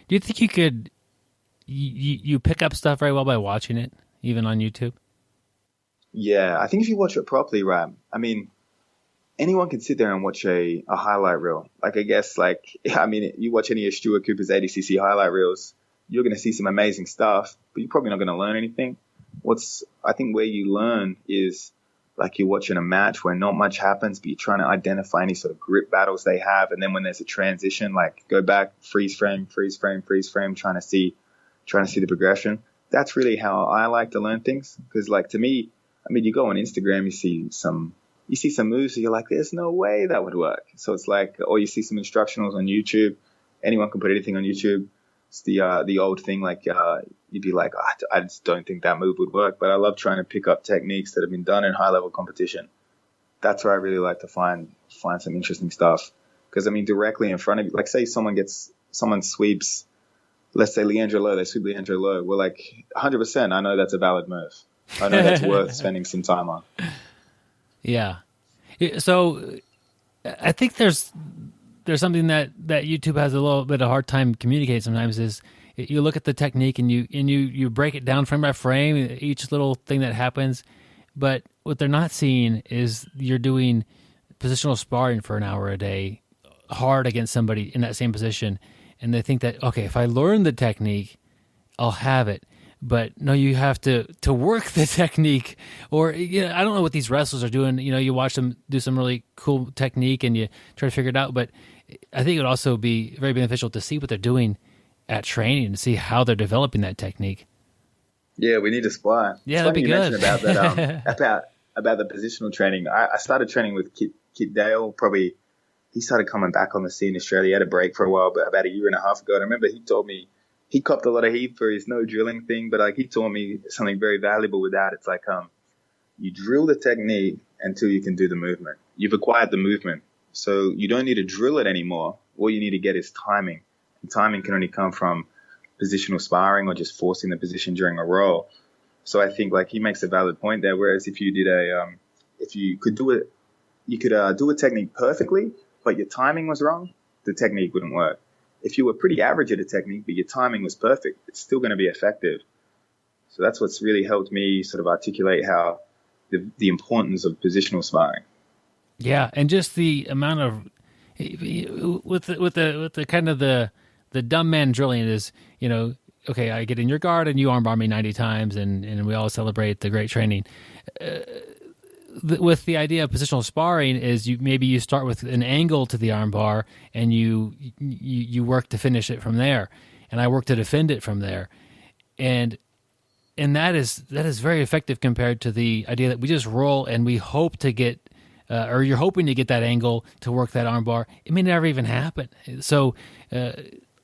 Do you think you could you pick up stuff very well by watching it, even on YouTube? Yeah, I think if you watch it properly, right? I mean, anyone can sit there and watch a highlight reel. You watch any of Stuart Cooper's ADCC highlight reels, you're going to see some amazing stuff, but you're probably not going to learn anything. I think where you learn is like you're watching a match where not much happens, but you're trying to identify any sort of grip battles they have. And then when there's a transition, like go back, freeze frame, trying to see the progression. That's really how I like to learn things. Because like to me, I mean, you go on Instagram, you see some moves, and you're like, there's no way that would work. So it's like, or you see some instructionals on YouTube. Anyone can put anything on YouTube. It's the old thing, like you'd be like, oh, I just don't think that move would work. But I love trying to pick up techniques that have been done in high level competition. That's where I really like to find some interesting stuff. Because I mean, directly in front of you, like say someone sweeps, let's say Leandro low, they sweep Leandro low. We're like 100%. I know that's a valid move. I know that's worth spending some time on. Yeah. So I think there's something that YouTube has a little bit of hard time communicating sometimes is you look at the technique and you break it down frame by frame, each little thing that happens. But what they're not seeing is you're doing positional sparring for an hour a day hard against somebody in that same position. And they think that, okay, if I learn the technique, I'll have it. But no, you have to work the technique. Or I don't know what these wrestlers are doing. You watch them do some really cool technique and you try to figure it out. But I think it would also be very beneficial to see what they're doing at training and see how they're developing that technique. Yeah, we need to spar. Yeah, that'd be good. You mentioned about that about the positional training. I started training with Kit Dale. Probably he started coming back on the scene in Australia. He had a break for a while, but about a year and a half ago. And I remember he told me he copped a lot of heat for his no drilling thing, but like he taught me something very valuable with that. It's like you drill the technique until you can do the movement. You've acquired the movement, so you don't need to drill it anymore. All you need to get is timing. And timing can only come from positional sparring or just forcing the position during a roll. So I think like he makes a valid point there. Whereas if you did if you could do it, you could do a technique perfectly, but your timing was wrong, the technique wouldn't work. If you were pretty average at a technique, but your timing was perfect, it's still going to be effective. So that's what's really helped me sort of articulate how the importance of positional sparring. Yeah, and just the amount of with the kind of the dumb man drilling is, okay, I get in your guard and you armbar me 90 times, and we all celebrate the great training. With the idea of positional sparring is you start with an angle to the armbar and you work to finish it from there, and I work to defend it from there, and that is very effective compared to the idea that we just roll and we hope to get or you're hoping to get that angle to work that armbar. It may never even happen. So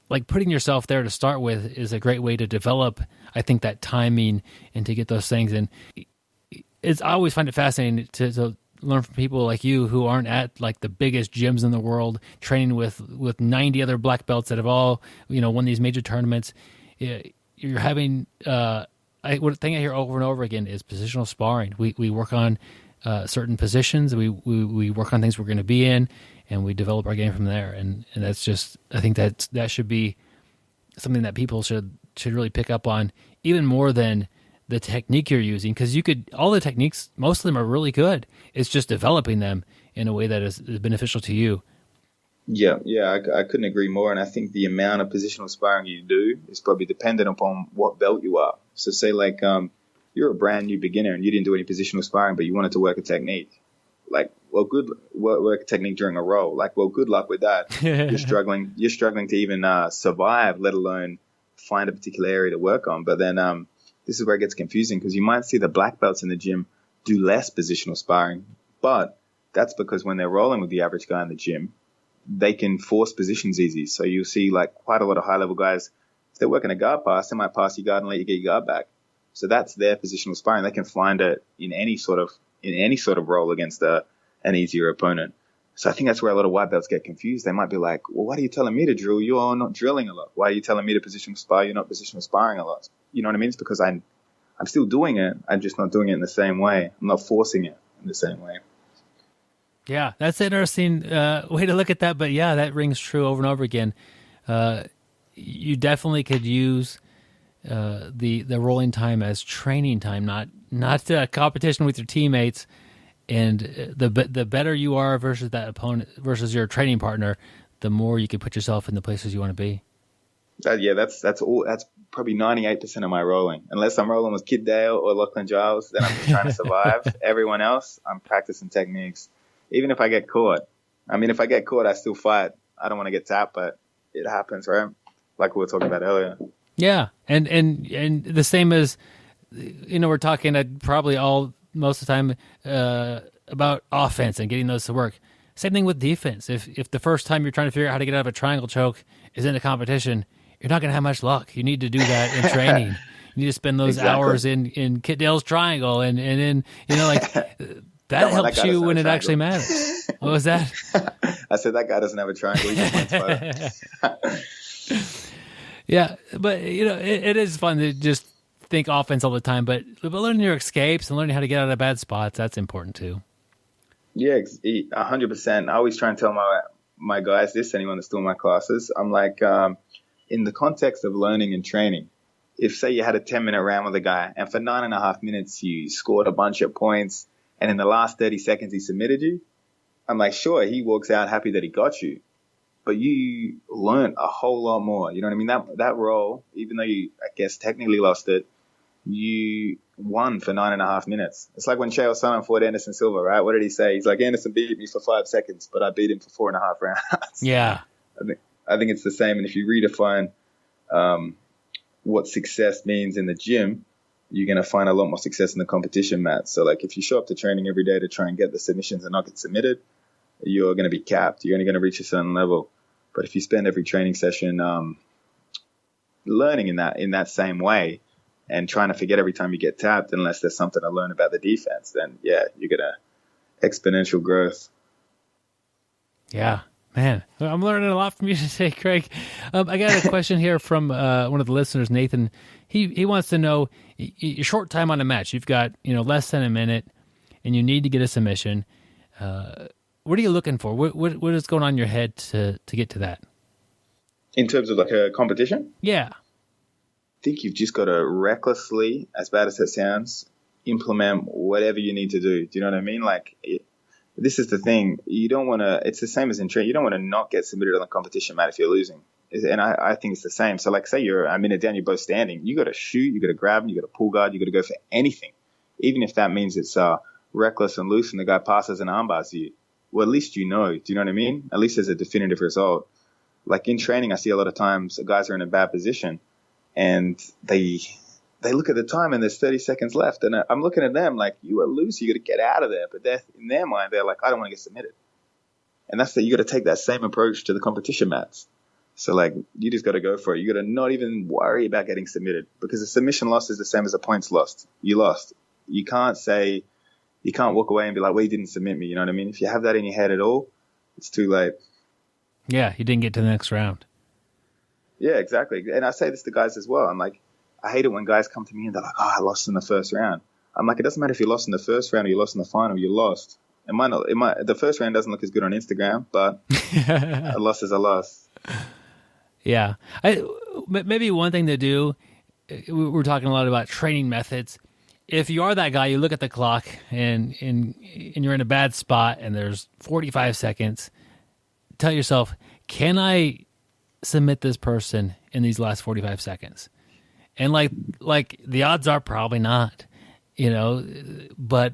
like putting yourself there to start with is a great way to develop, I think, that timing and to get those things. And I always find it fascinating to learn from people like you who aren't at like the biggest gyms in the world, training with 90 other black belts that have all won these major tournaments. You're having one thing I hear over and over again is positional sparring. We work on certain positions. We work on things we're going to be in, and we develop our game from there. And that's just, I think that should be something that people should really pick up on, even more than the technique you're using, because all the techniques, most of them are really good. It's just developing them in a way that is beneficial to you. Yeah, I couldn't agree more. And I think the amount of positional sparring you do is probably dependent upon what belt you are. So say like you're a brand new beginner and you didn't do any positional sparring, but you wanted to work a technique. Like, well, work a technique during a roll. Like, well, good luck with that. You're struggling to even survive, let alone find a particular area to work on. But then this is where it gets confusing, because you might see the black belts in the gym do less positional sparring, but that's because when they're rolling with the average guy in the gym, they can force positions easy. So you'll see like quite a lot of high level guys, if they're working a guard pass, they might pass your guard and let you get your guard back. So that's their positional sparring. They can find it in any sort of role against an easier opponent. So I think that's where a lot of white belts get confused. They might be like, well, why are you telling me to drill? You're not drilling a lot. Why are you telling me to positional spar? You're not positional sparring a lot. You know what I mean? It's because I'm still doing it. I'm just not doing it in the same way. I'm not forcing it in the same way. Yeah, that's an interesting way to look at that. But yeah, that rings true over and over again. You definitely could use the rolling time as training time, not competition with your teammates. And the better you are versus that opponent versus your training partner, the more you can put yourself in the places you want to be. That's all. That's probably 98% of my rolling. Unless I'm rolling with Kid Dale or Lachlan Giles, then I'm just trying to survive. Everyone else, I'm practicing techniques. Even if I get caught, if I get caught, I still fight. I don't want to get tapped, but it happens, right? Like we were talking about earlier. Yeah, and the same as, we're talking probably most of the time about offense and getting those to work. Same thing with defense. If the first time you're trying to figure out how to get out of a triangle choke is in a competition, you're not going to have much luck. You need to do that in training. You need to spend those hours in Kit Dale's triangle and in, that helps you when it actually matters. What was that? I said that guy doesn't have a triangle. He just wins. Yeah, but it is fun to just think offense all the time. But learning your escapes and learning how to get out of bad spots, that's important too. Yeah, 100%. I always try and tell my guys this, anyone that's doing my classes. I'm like, in the context of learning and training, if say you had a 10-minute round with a guy and for 9.5 minutes you scored a bunch of points and in the last 30 seconds he submitted you, I'm like, sure, he walks out happy that he got you, but you learned a whole lot more. You know what I mean? That roll, even though you, I guess, technically lost it, you won for 9.5 minutes. It's like when Chael Sonnen fought Anderson Silva, right? What did he say? He's like, Anderson beat me for 5 seconds, but I beat him for 4.5 rounds. Yeah. I think it's the same. And if you redefine what success means in the gym, you're going to find a lot more success in the competition mat. So like if you show up to training every day to try and get the submissions and not get submitted, you're going to be capped. You're only going to reach a certain level. But if you spend every training session learning in that same way and trying to forget every time you get tapped, unless there's something to learn about the defense, then yeah, you're going to exponential growth. Yeah. Man, I'm learning a lot from you today, Craig. I got a question here from one of the listeners, Nathan. He wants to know, your short time on a match. You've got less than a minute, and you need to get a submission. What are you looking for? What is going on in your head to get to that? In terms of like a competition? Yeah. I think you've just got to recklessly, as bad as it sounds, implement whatever you need to do. Do you know what I mean? Like, this is the thing. You don't want to, it's the same as in training. You don't want to not get submitted on the competition mat if you're losing. And I think it's the same. So like say you're a minute down, you're both standing. You got to shoot, you got to grab, you got to pull guard, you got to go for anything. Even if that means it's reckless and loose and the guy passes and armbars you. Well, at least you know. Do you know what I mean? At least there's a definitive result. Like in training, I see a lot of times guys are in a bad position and they look at the time and there's 30 seconds left. And I'm looking at them like, you are loose, you got to get out of there. But in their mind, they're like, I don't want to get submitted. And you got to take that same approach to the competition mats. So like, you just got to go for it. You got to not even worry about getting submitted because a submission loss is the same as a points lost. You lost. You can't walk away and be like, well, you didn't submit me. You know what I mean? If you have that in your head at all, it's too late. Yeah, you didn't get to the next round. Yeah, exactly. And I say this to guys as well. I'm like, I hate it when guys come to me and they're like, oh, I lost in the first round. I'm like, it doesn't matter if you lost in the first round or you lost in the final, you lost. The first round doesn't look as good on Instagram, but a loss is a loss. Yeah. Maybe one thing to do, we're talking a lot about training methods. If you are that guy, you look at the clock and you're in a bad spot and there's 45 seconds, tell yourself, can I submit this person in these last 45 seconds? And like the odds are probably not, but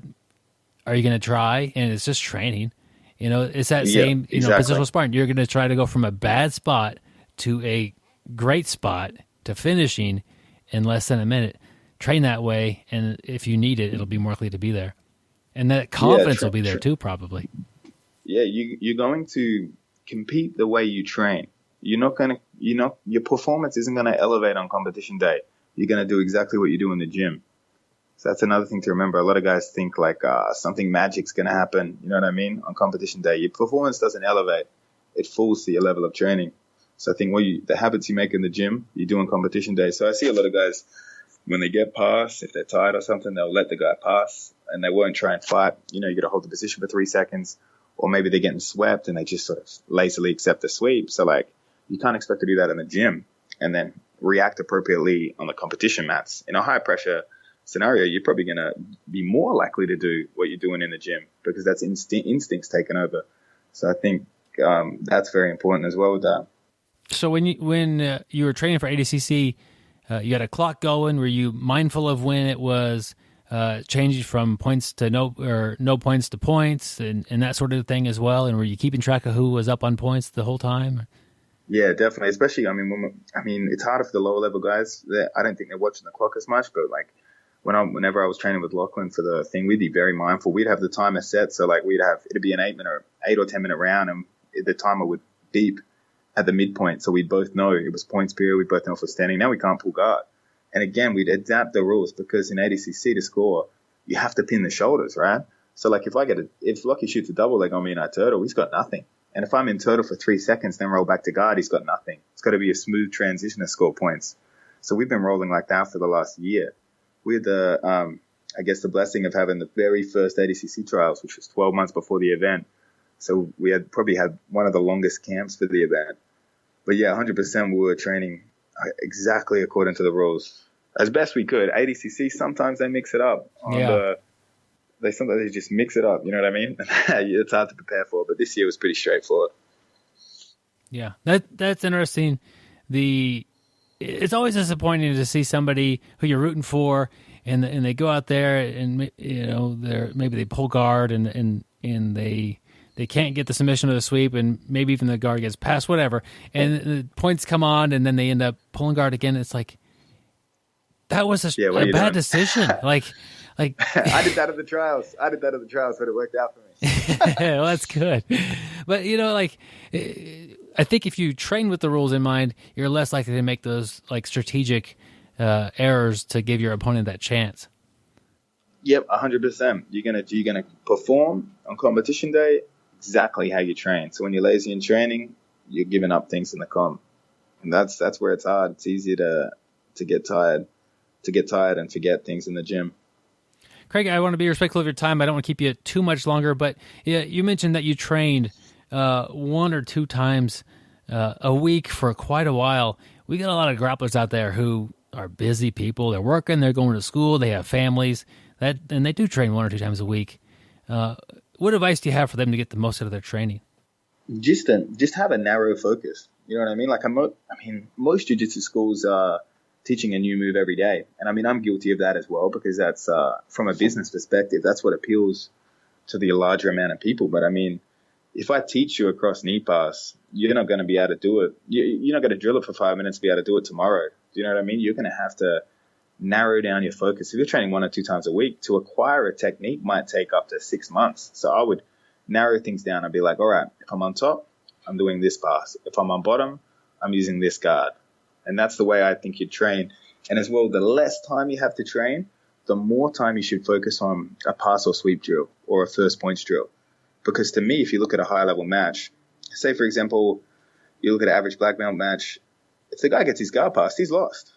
are you going to try? And it's just training. It's that same, exactly. positional sparring. You're going to try to go from a bad spot to a great spot to finishing in less than a minute. Train that way, and if you need it, it'll be more likely to be there. And that confidence will be there too, probably. Yeah, you're going to compete the way you train. You're not going to, your performance isn't going to elevate on competition day. You're going to do exactly what you do in the gym. So that's another thing to remember. A lot of guys think like something magic's going to happen, you know what I mean, on competition day. Your performance doesn't elevate. It falls to your level of training. So I think the habits you make in the gym, you do on competition day. So I see a lot of guys, when they get past, if they're tired or something, they'll let the guy pass and they won't try and fight. You got to hold the position for 3 seconds, or maybe they're getting swept and they just sort of lazily accept the sweep. So like, you can't expect to do that in the gym and then react appropriately on the competition mats. In a high pressure scenario, you're probably going to be more likely to do what you're doing in the gym because that's instincts taken over. So I think that's very important as well with that. So when you were training for ADCC, you had a clock going. Were you mindful of when it was changing from points to no points to points and that sort of thing as well? And were you keeping track of who was up on points the whole time? Yeah, definitely. Especially, it's harder for the lower level guys. I don't think they're watching the clock as much, but like whenever I was training with Lachlan for the thing, we'd be very mindful. We'd have the timer set, so like it'd be an 8 or 10 minute round, and the timer would beep at the midpoint, so we'd both know it was points period. We both know if we're standing. Now we can't pull guard, and again we'd adapt the rules because in ADCC to score, you have to pin the shoulders, right? So like if Lockie shoots a double leg on me in our turtle, he's got nothing. And if I'm in turtle for 3 seconds, then roll back to guard, he's got nothing. It's got to be a smooth transition to score points. So we've been rolling like that for the last year. We had the blessing of having the very first ADCC trials, which was 12 months before the event. So we probably had one of the longest camps for the event. But yeah, 100% we were training exactly according to the rules as best we could. ADCC, sometimes they mix it up. Sometimes they just mix it up. You know what I mean? It's hard to prepare for, but this year was pretty straightforward. Yeah, that's interesting. It's always disappointing to see somebody who you're rooting for, and they go out there and maybe they pull guard and they can't get the submission or the sweep, and maybe even the guard gets past, whatever, and the points come on, and then they end up pulling guard again. It's like that was a bad decision. Like I did that at the trials. But it worked out for me. Well, that's good. But I think if you train with the rules in mind, you're less likely to make those like strategic errors to give your opponent that chance. Yep, 100%. You're gonna perform on competition day exactly how you train. So when you're lazy in training, you're giving up things in the comp, and that's where it's hard. It's easy to get tired and forget things in the gym. Craig, I want to be respectful of your time. I don't want to keep you too much longer, but you mentioned that you trained 1 or 2 times a week for quite a while. We got a lot of grapplers out there who are busy people. They're working, they're going to school, they have families, and they do train 1 or 2 times a week. What advice do you have for them to get the most out of their training? Just have a narrow focus. You know what I mean? Like most jiu-jitsu schools are teaching a new move every day. And I'm guilty of that as well, because that's, from a business perspective, that's what appeals to the larger amount of people. But if I teach you a cross knee pass, you're not going to be able to do it. You're not going to drill it for 5 minutes to be able to do it tomorrow. Do you know what I mean? You're going to have to narrow down your focus. If you're training 1 or 2 times a week, to acquire a technique might take up to 6 months. So I would narrow things down and be like, all right, if I'm on top, I'm doing this pass. If I'm on bottom, I'm using this guard. And that's the way I think you train. And as well, the less time you have to train, the more time you should focus on a pass or sweep drill or a first points drill. Because to me, if you look at a high level match, say for example, you look at an average black belt match, if the guy gets his guard pass, he's lost.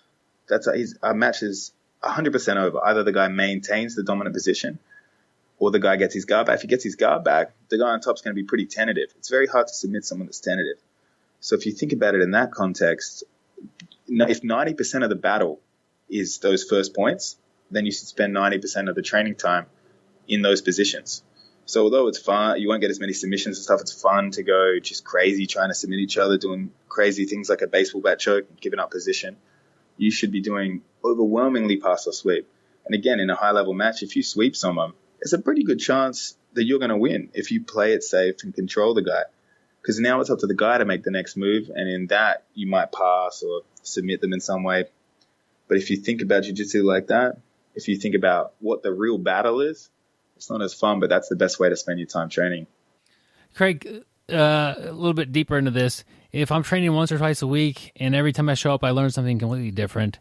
Our match is 100% over. Either the guy maintains the dominant position or the guy gets his guard back. If he gets his guard back, the guy on top is going to be pretty tentative. It's very hard to submit someone that's tentative. So if you think about it in that context, if 90% of the battle is those first points, then you should spend 90% of the training time in those positions. So although it's fun, you won't get as many submissions and stuff. It's fun to go just crazy trying to submit each other, doing crazy things like a baseball bat choke, giving up position. You should be doing overwhelmingly pass or sweep. And again, in a high level match, if you sweep someone, there's a pretty good chance that you're going to win if you play it safe and control the guy. Because now it's up to the guy to make the next move, and in that, you might pass or submit them in some way. But if you think about jiu-jitsu like that, if you think about what the real battle is, it's not as fun, but that's the best way to spend your time training. Craig, a little bit deeper into this, if I'm training 1 or 2 a week, and every time I show up I learn something completely different,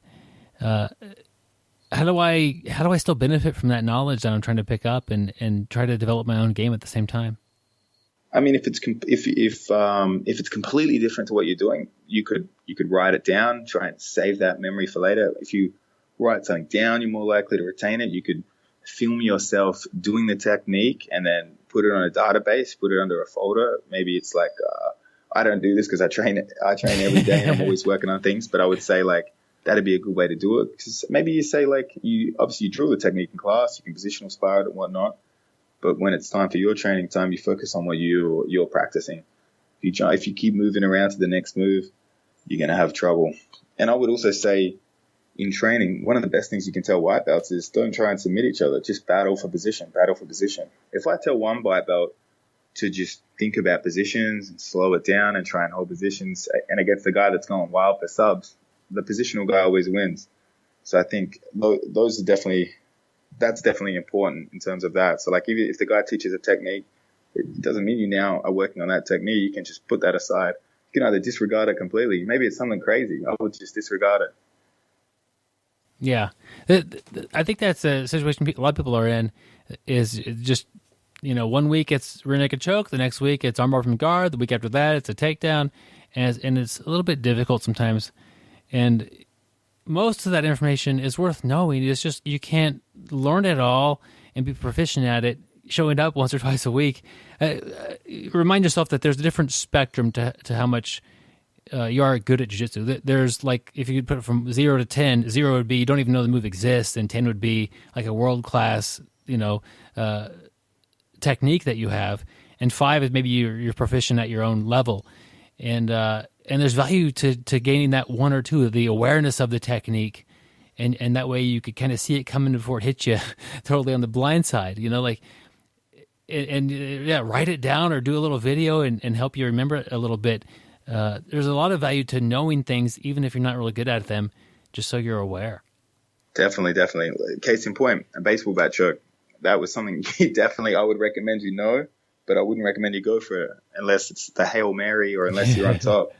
how do I still benefit from that knowledge that I'm trying to pick up and try to develop my own game at the same time? If it's completely different to what you're doing, you could write it down, try and save that memory for later. If you write something down, you're more likely to retain it. You could film yourself doing the technique and then put it on a database, put it under a folder. Maybe it's like, I don't do this because I train every day and I'm always working on things, but I would say like, that'd be a good way to do it. Because maybe you say like, you drill the technique in class, you can positional spar it and whatnot. But when it's time for your training time, you focus on what you're practicing. If you keep moving around to the next move, you're going to have trouble. And I would also say in training, one of the best things you can tell white belts is don't try and submit each other. Just battle for position. If I tell one white belt to just think about positions and slow it down and try and hold positions, and against the guy that's going wild for subs, the positional guy always wins. So I think that's definitely important in terms of that. So like if the guy teaches a technique, it doesn't mean you now are working on that technique. You can just put that aside. You can either disregard it completely. Maybe it's something crazy. I would just disregard it. Yeah. I think that's a situation a lot of people are in, is just, 1 week it's rear naked choke, the next week it's armbar from guard, the week after that it's a takedown, and it's a little bit difficult sometimes. And most of that information is worth knowing. It's just you can't learn it all and be proficient at it showing up once or twice a week. Remind yourself that there's a different spectrum to how much you are good at jiu-jitsu. There's like, if you put it from 0 to 10, 0 would be you don't even know the move exists, and 10 would be like a world-class, technique that you have, and 5 is maybe you're proficient at your own level. And there's value to gaining that 1 or 2, the awareness of the technique, and that way you could kind of see it coming before it hits you totally on the blind side, write it down or do a little video and help you remember it a little bit. There's a lot of value to knowing things, even if you're not really good at them, just so you're aware. Definitely. Case in point, a baseball bat choke. That was something I would recommend but I wouldn't recommend you go for it unless it's the Hail Mary or unless you're on top.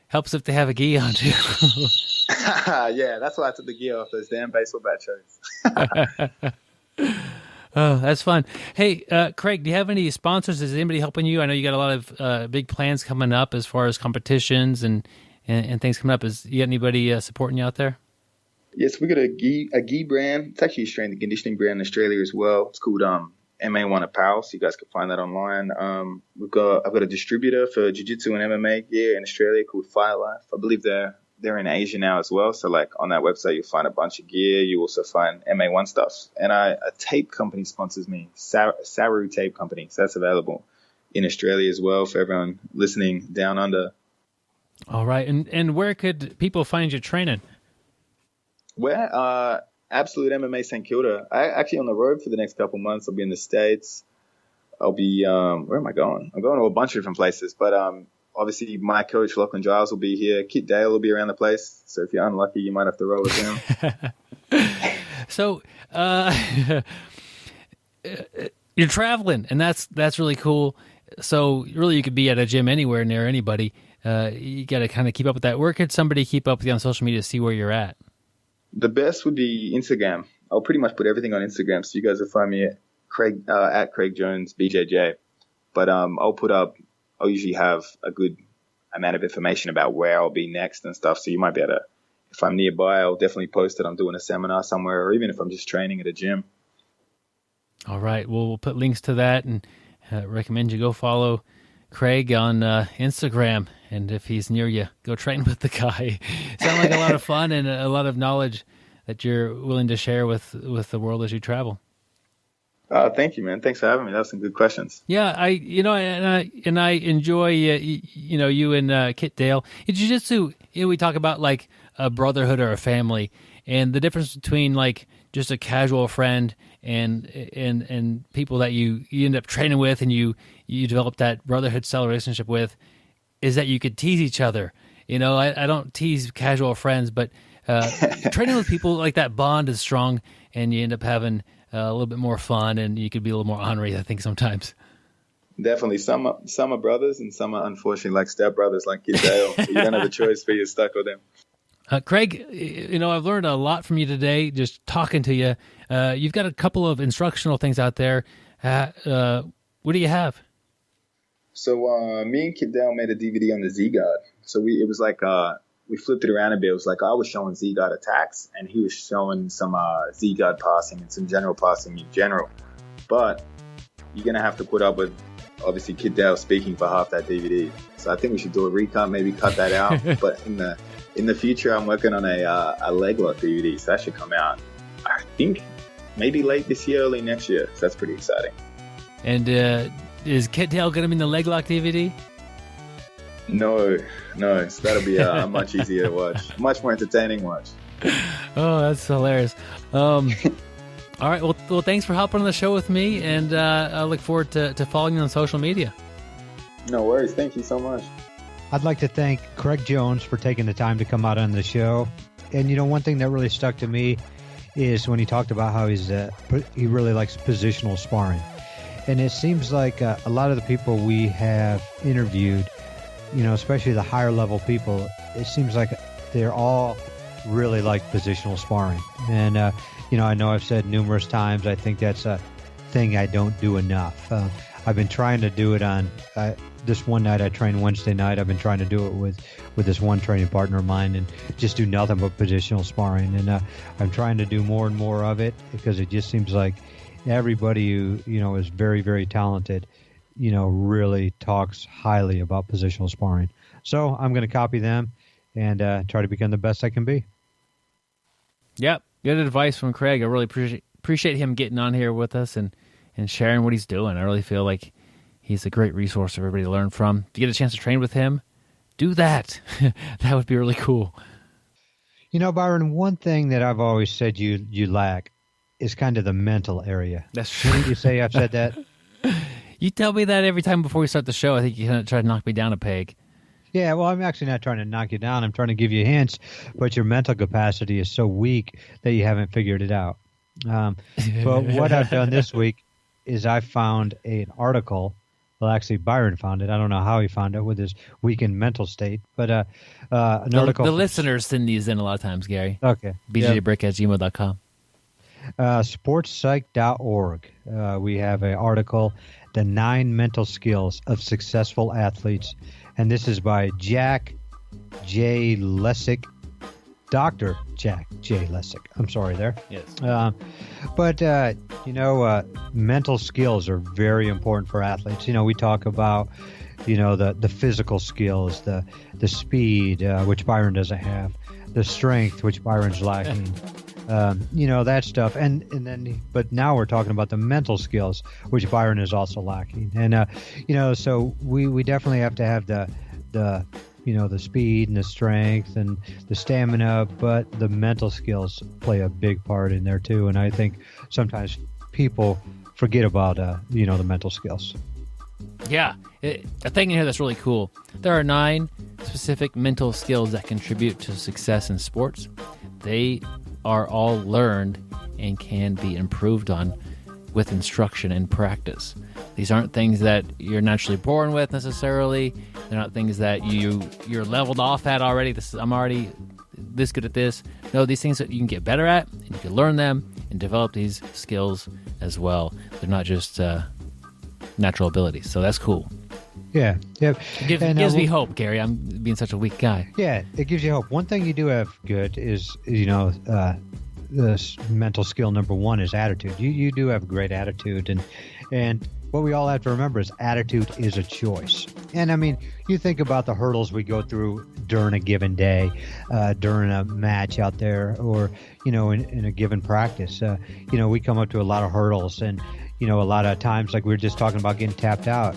Helps if they have a gi on too. Yeah, that's why I took the gi off those damn baseball bat chokes. Oh, that's fun. Hey, Craig, do you have any sponsors? Is anybody helping you? I know you got a lot of big plans coming up as far as competitions and things coming up. You got anybody supporting you out there? Yes, we got a gi brand. It's actually a strength and conditioning brand in Australia as well. It's called MA1 Apparel, so you guys can find that online. I've got a distributor for jiu-jitsu and MMA gear in Australia called Fire Life. I believe they're in Asia now as well. So like on that website, you'll find a bunch of gear. You also find MA1 stuff. And a tape company sponsors me, Saru Tape Company. So that's available in Australia as well for everyone listening down under. All right. And where could people find you training? Where? Absolute MMA St. Kilda. I actually on the road for the next couple months. I'll be in the States. I'll be, where am I going? I'm going to a bunch of different places, but obviously my coach, Lachlan Giles, will be here. Kit Dale will be around the place. So if you're unlucky, you might have to roll with him. So you're traveling, and that's really cool. So really you could be at a gym anywhere near anybody. You got to kind of keep up with that. Where could somebody keep up with you on social media to see where you're at? The best would be Instagram. I'll pretty much put everything on Instagram, so you guys will find me at Craig Jones BJJ. But I'll usually have a good amount of information about where I'll be next and stuff. So you might be able to, if I'm nearby, I'll definitely post that I'm doing a seminar somewhere, or even if I'm just training at a gym. All right. Well, we'll put links to that, and recommend you go follow Craig on Instagram. And if he's near you, go train with the guy. Sounds like a lot of fun and a lot of knowledge that you're willing to share with the world as you travel. Thank you, man. Thanks for having me. That was some good questions. Yeah, I enjoy you and Kit Dale. In jiu-jitsu, we talk about like a brotherhood or a family, and the difference between like just a casual friend and people that you end up training with and you develop that brotherhood style relationship with is that you could tease each other. I don't tease casual friends, but training with people like that bond is strong, and you end up having a little bit more fun, and you could be a little more honorary, I think, sometimes. Definitely. Some are brothers, and some are unfortunately like step brothers, like Kid Dale. You don't have a choice, but you're stuck with them. Craig, I've learned a lot from you today, just talking to you. You've got a couple of instructional things out there. What do you have? So me and Kid Dale made a DVD on the Z-Guard. So it was like we flipped it around a bit. It was like I was showing Z-Guard attacks, and he was showing some Z-Guard passing and some general passing in general. But you're going to have to put up with, obviously, Kid Dale speaking for half that DVD. So I think we should do a recut, maybe cut that out. But in the future, I'm working on a leg lock DVD, so that should come out, I think, maybe late this year, early next year. So that's pretty exciting. And is Kid Dale going to be in the leg lock DVD? No. So that'll be a much easier watch, much more entertaining watch. Oh, that's hilarious. All right. Well, thanks for hopping on the show with me, and I look forward to following you on social media. No worries. Thank you so much. I'd like to thank Craig Jones for taking the time to come out on the show. And, one thing that really stuck to me is when he talked about how he really likes positional sparring. And it seems like a lot of the people we have interviewed, especially the higher level people, it seems like they're all really like positional sparring. And, I know I've said numerous times, I think that's a thing I don't do enough. I've been trying to do it on this one night I train Wednesday night. I've been trying to do it with this one training partner of mine and just do nothing but positional sparring. And I'm trying to do more and more of it because it just seems like everybody who, is very, very talented, really talks highly about positional sparring. So I'm going to copy them and try to become the best I can be. Yep. Good advice from Craig. I really appreciate him getting on here with us and sharing what he's doing. I really feel like he's a great resource for everybody to learn from. If you get a chance to train with him, do that. That would be really cool. Byron, one thing that I've always said you lack is kind of the mental area. That's true. Wouldn't you say I've said that? You tell me that every time before we start the show. I think you're going to try to knock me down a peg. Yeah, well, I'm actually not trying to knock you down. I'm trying to give you hints, but your mental capacity is so weak that you haven't figured it out. But what I've done this week is I found an article. Well, actually, Byron found it. I don't know how he found it with his weakened mental state, but an article. The listeners send these in a lot of times, Gary. Okay. BjjBrick@gmail.com. Sportspsych.org. We have an article, The 9 Mental Skills of Successful Athletes. And this is by Jack J. Lessick. Dr. Jack J. Lessick. I'm sorry there. Yes. But mental skills are very important for athletes. We talk about, the physical skills, the speed, which Byron doesn't have, the strength, which Byron's lacking. That stuff. But now we're talking about the mental skills, which Byron is also lacking. And, so we definitely have to have the speed and the strength and the stamina, but the mental skills play a big part in there too. And I think sometimes people forget about, the mental skills. Yeah. A thing in here that's really cool. There are 9 specific mental skills that contribute to success in sports. They are all learned and can be improved on with instruction and practice. These aren't things that you're naturally born with necessarily. They're not things that you're leveled off at already. I'm already this good at this. No, these things that you can get better at, and you can learn them and develop these skills as well. They're not just natural abilities. So that's cool. Yeah. It gives me hope, Gary. I'm being such a weak guy. Yeah, it gives you hope. One thing you do have good is, this mental skill number 1 is attitude. You do have a great attitude, and what we all have to remember is attitude is a choice. And I mean, you think about the hurdles we go through during a given day, during a match out there, or in a given practice. We come up to a lot of hurdles, and a lot of times, like we were just talking about getting tapped out.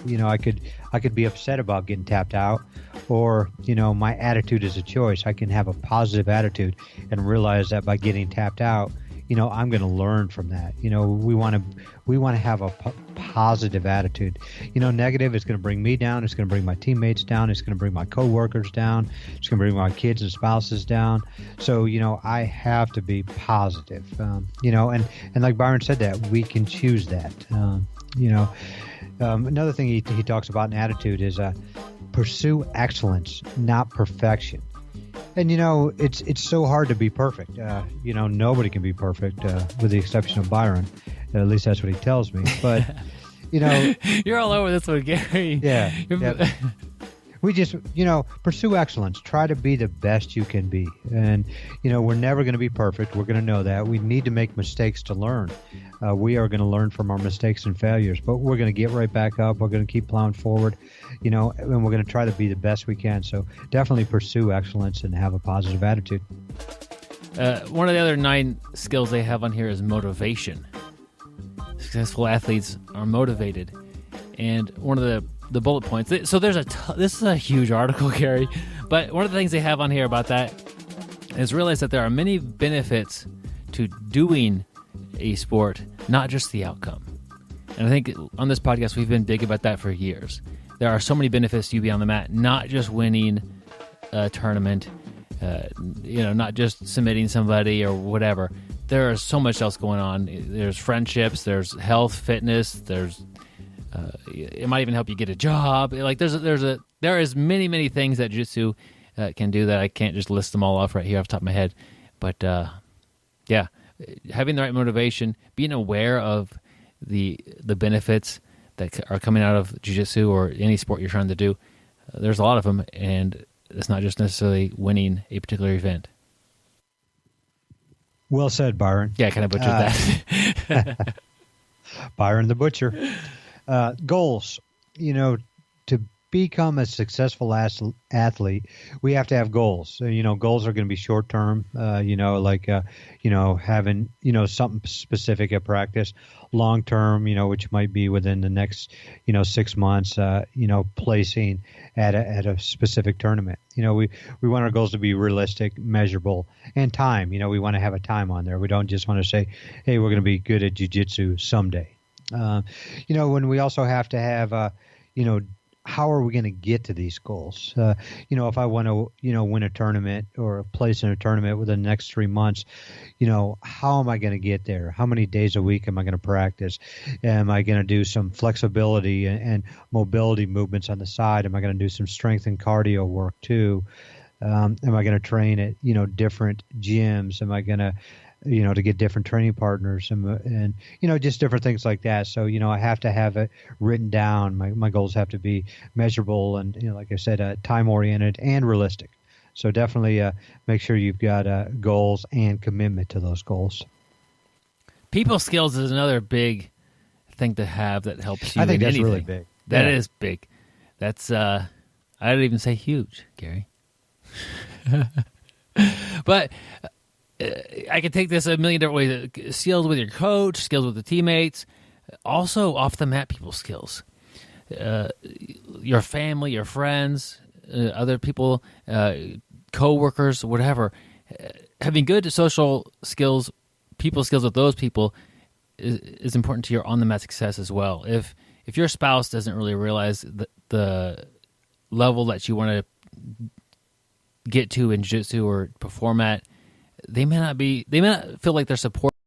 I could be upset about getting tapped out, or my attitude is a choice. I can have a positive attitude and realize that by getting tapped out, I'm going to learn from that. We want to have a positive attitude. Negative is going to bring me down. It's going to bring my teammates down. It's going to bring my coworkers down. It's going to bring my kids and spouses down. So, I have to be positive. And like Byron said, that we can choose that. Another thing he talks about in attitude is pursue excellence, not perfection. And, it's so hard to be perfect. Nobody can be perfect with the exception of Byron. At least that's what he tells me. But, You're all over this one, Gary. Yeah. We just, pursue excellence. Try to be the best you can be. And, we're never going to be perfect. We're going to know that. We need to make mistakes to learn. We are going to learn from our mistakes and failures. But we're going to get right back up. We're going to keep plowing forward, and we're going to try to be the best we can. So definitely pursue excellence and have a positive attitude. One of the other 9 skills they have on here is motivation. Successful athletes are motivated. And one of the the bullet points. So this is a huge article, Gary, but one of the things they have on here about that is realize that there are many benefits to doing a sport, not just the outcome. And I think on this podcast, we've been big about that for years. There are so many benefits to you being on the mat, not just winning a tournament, not just submitting somebody or whatever. There is so much else going on. There's friendships, there's health, fitness, it might even help you get a job. Like there is many things that jiu-jitsu can do that I can't just list them all off right here off the top of my head. But yeah, having the right motivation, being aware of the benefits that are coming out of jiu-jitsu or any sport you're trying to do, there's a lot of them, and it's not just necessarily winning a particular event. Well said, Byron. Yeah, I kind of butchered that. Byron the Butcher. Goals. To become a successful athlete, we have to have goals. So, goals are going to be short term, having, something specific at practice. Long term, which might be within the next, 6 months, placing at a specific tournament. We want our goals to be realistic, measurable, and time. We want to have a time on there. We don't just want to say, hey, we're going to be good at jiu-jitsu someday. When we also have to have, how are we going to get to these goals? If I want to, win a tournament or place in a tournament within the next 3 months, how am I going to get there? How many days a week am I going to practice? Am I going to do some flexibility and mobility movements on the side? Am I going to do some strength and cardio work too? Am I going to train at, different gyms? Am I going to, to get different training partners and just different things like that. So, I have to have it written down. My goals have to be measurable and, like I said, time-oriented and realistic. So definitely make sure you've got goals and commitment to those goals. People skills is another big thing to have that helps you. I think that's anything. really big. That is big. That's, I didn't even say huge, Gary. But I could take this a million different ways. Skills with your coach, skills with the teammates, also off the mat people skills. Your family, your friends, other people, co-workers, whatever. Having good social skills, people skills with those people is important to your on-the-mat success as well. If your spouse doesn't really realize the level that you want to get to in jiu-jitsu or perform at, they may not feel like they're supported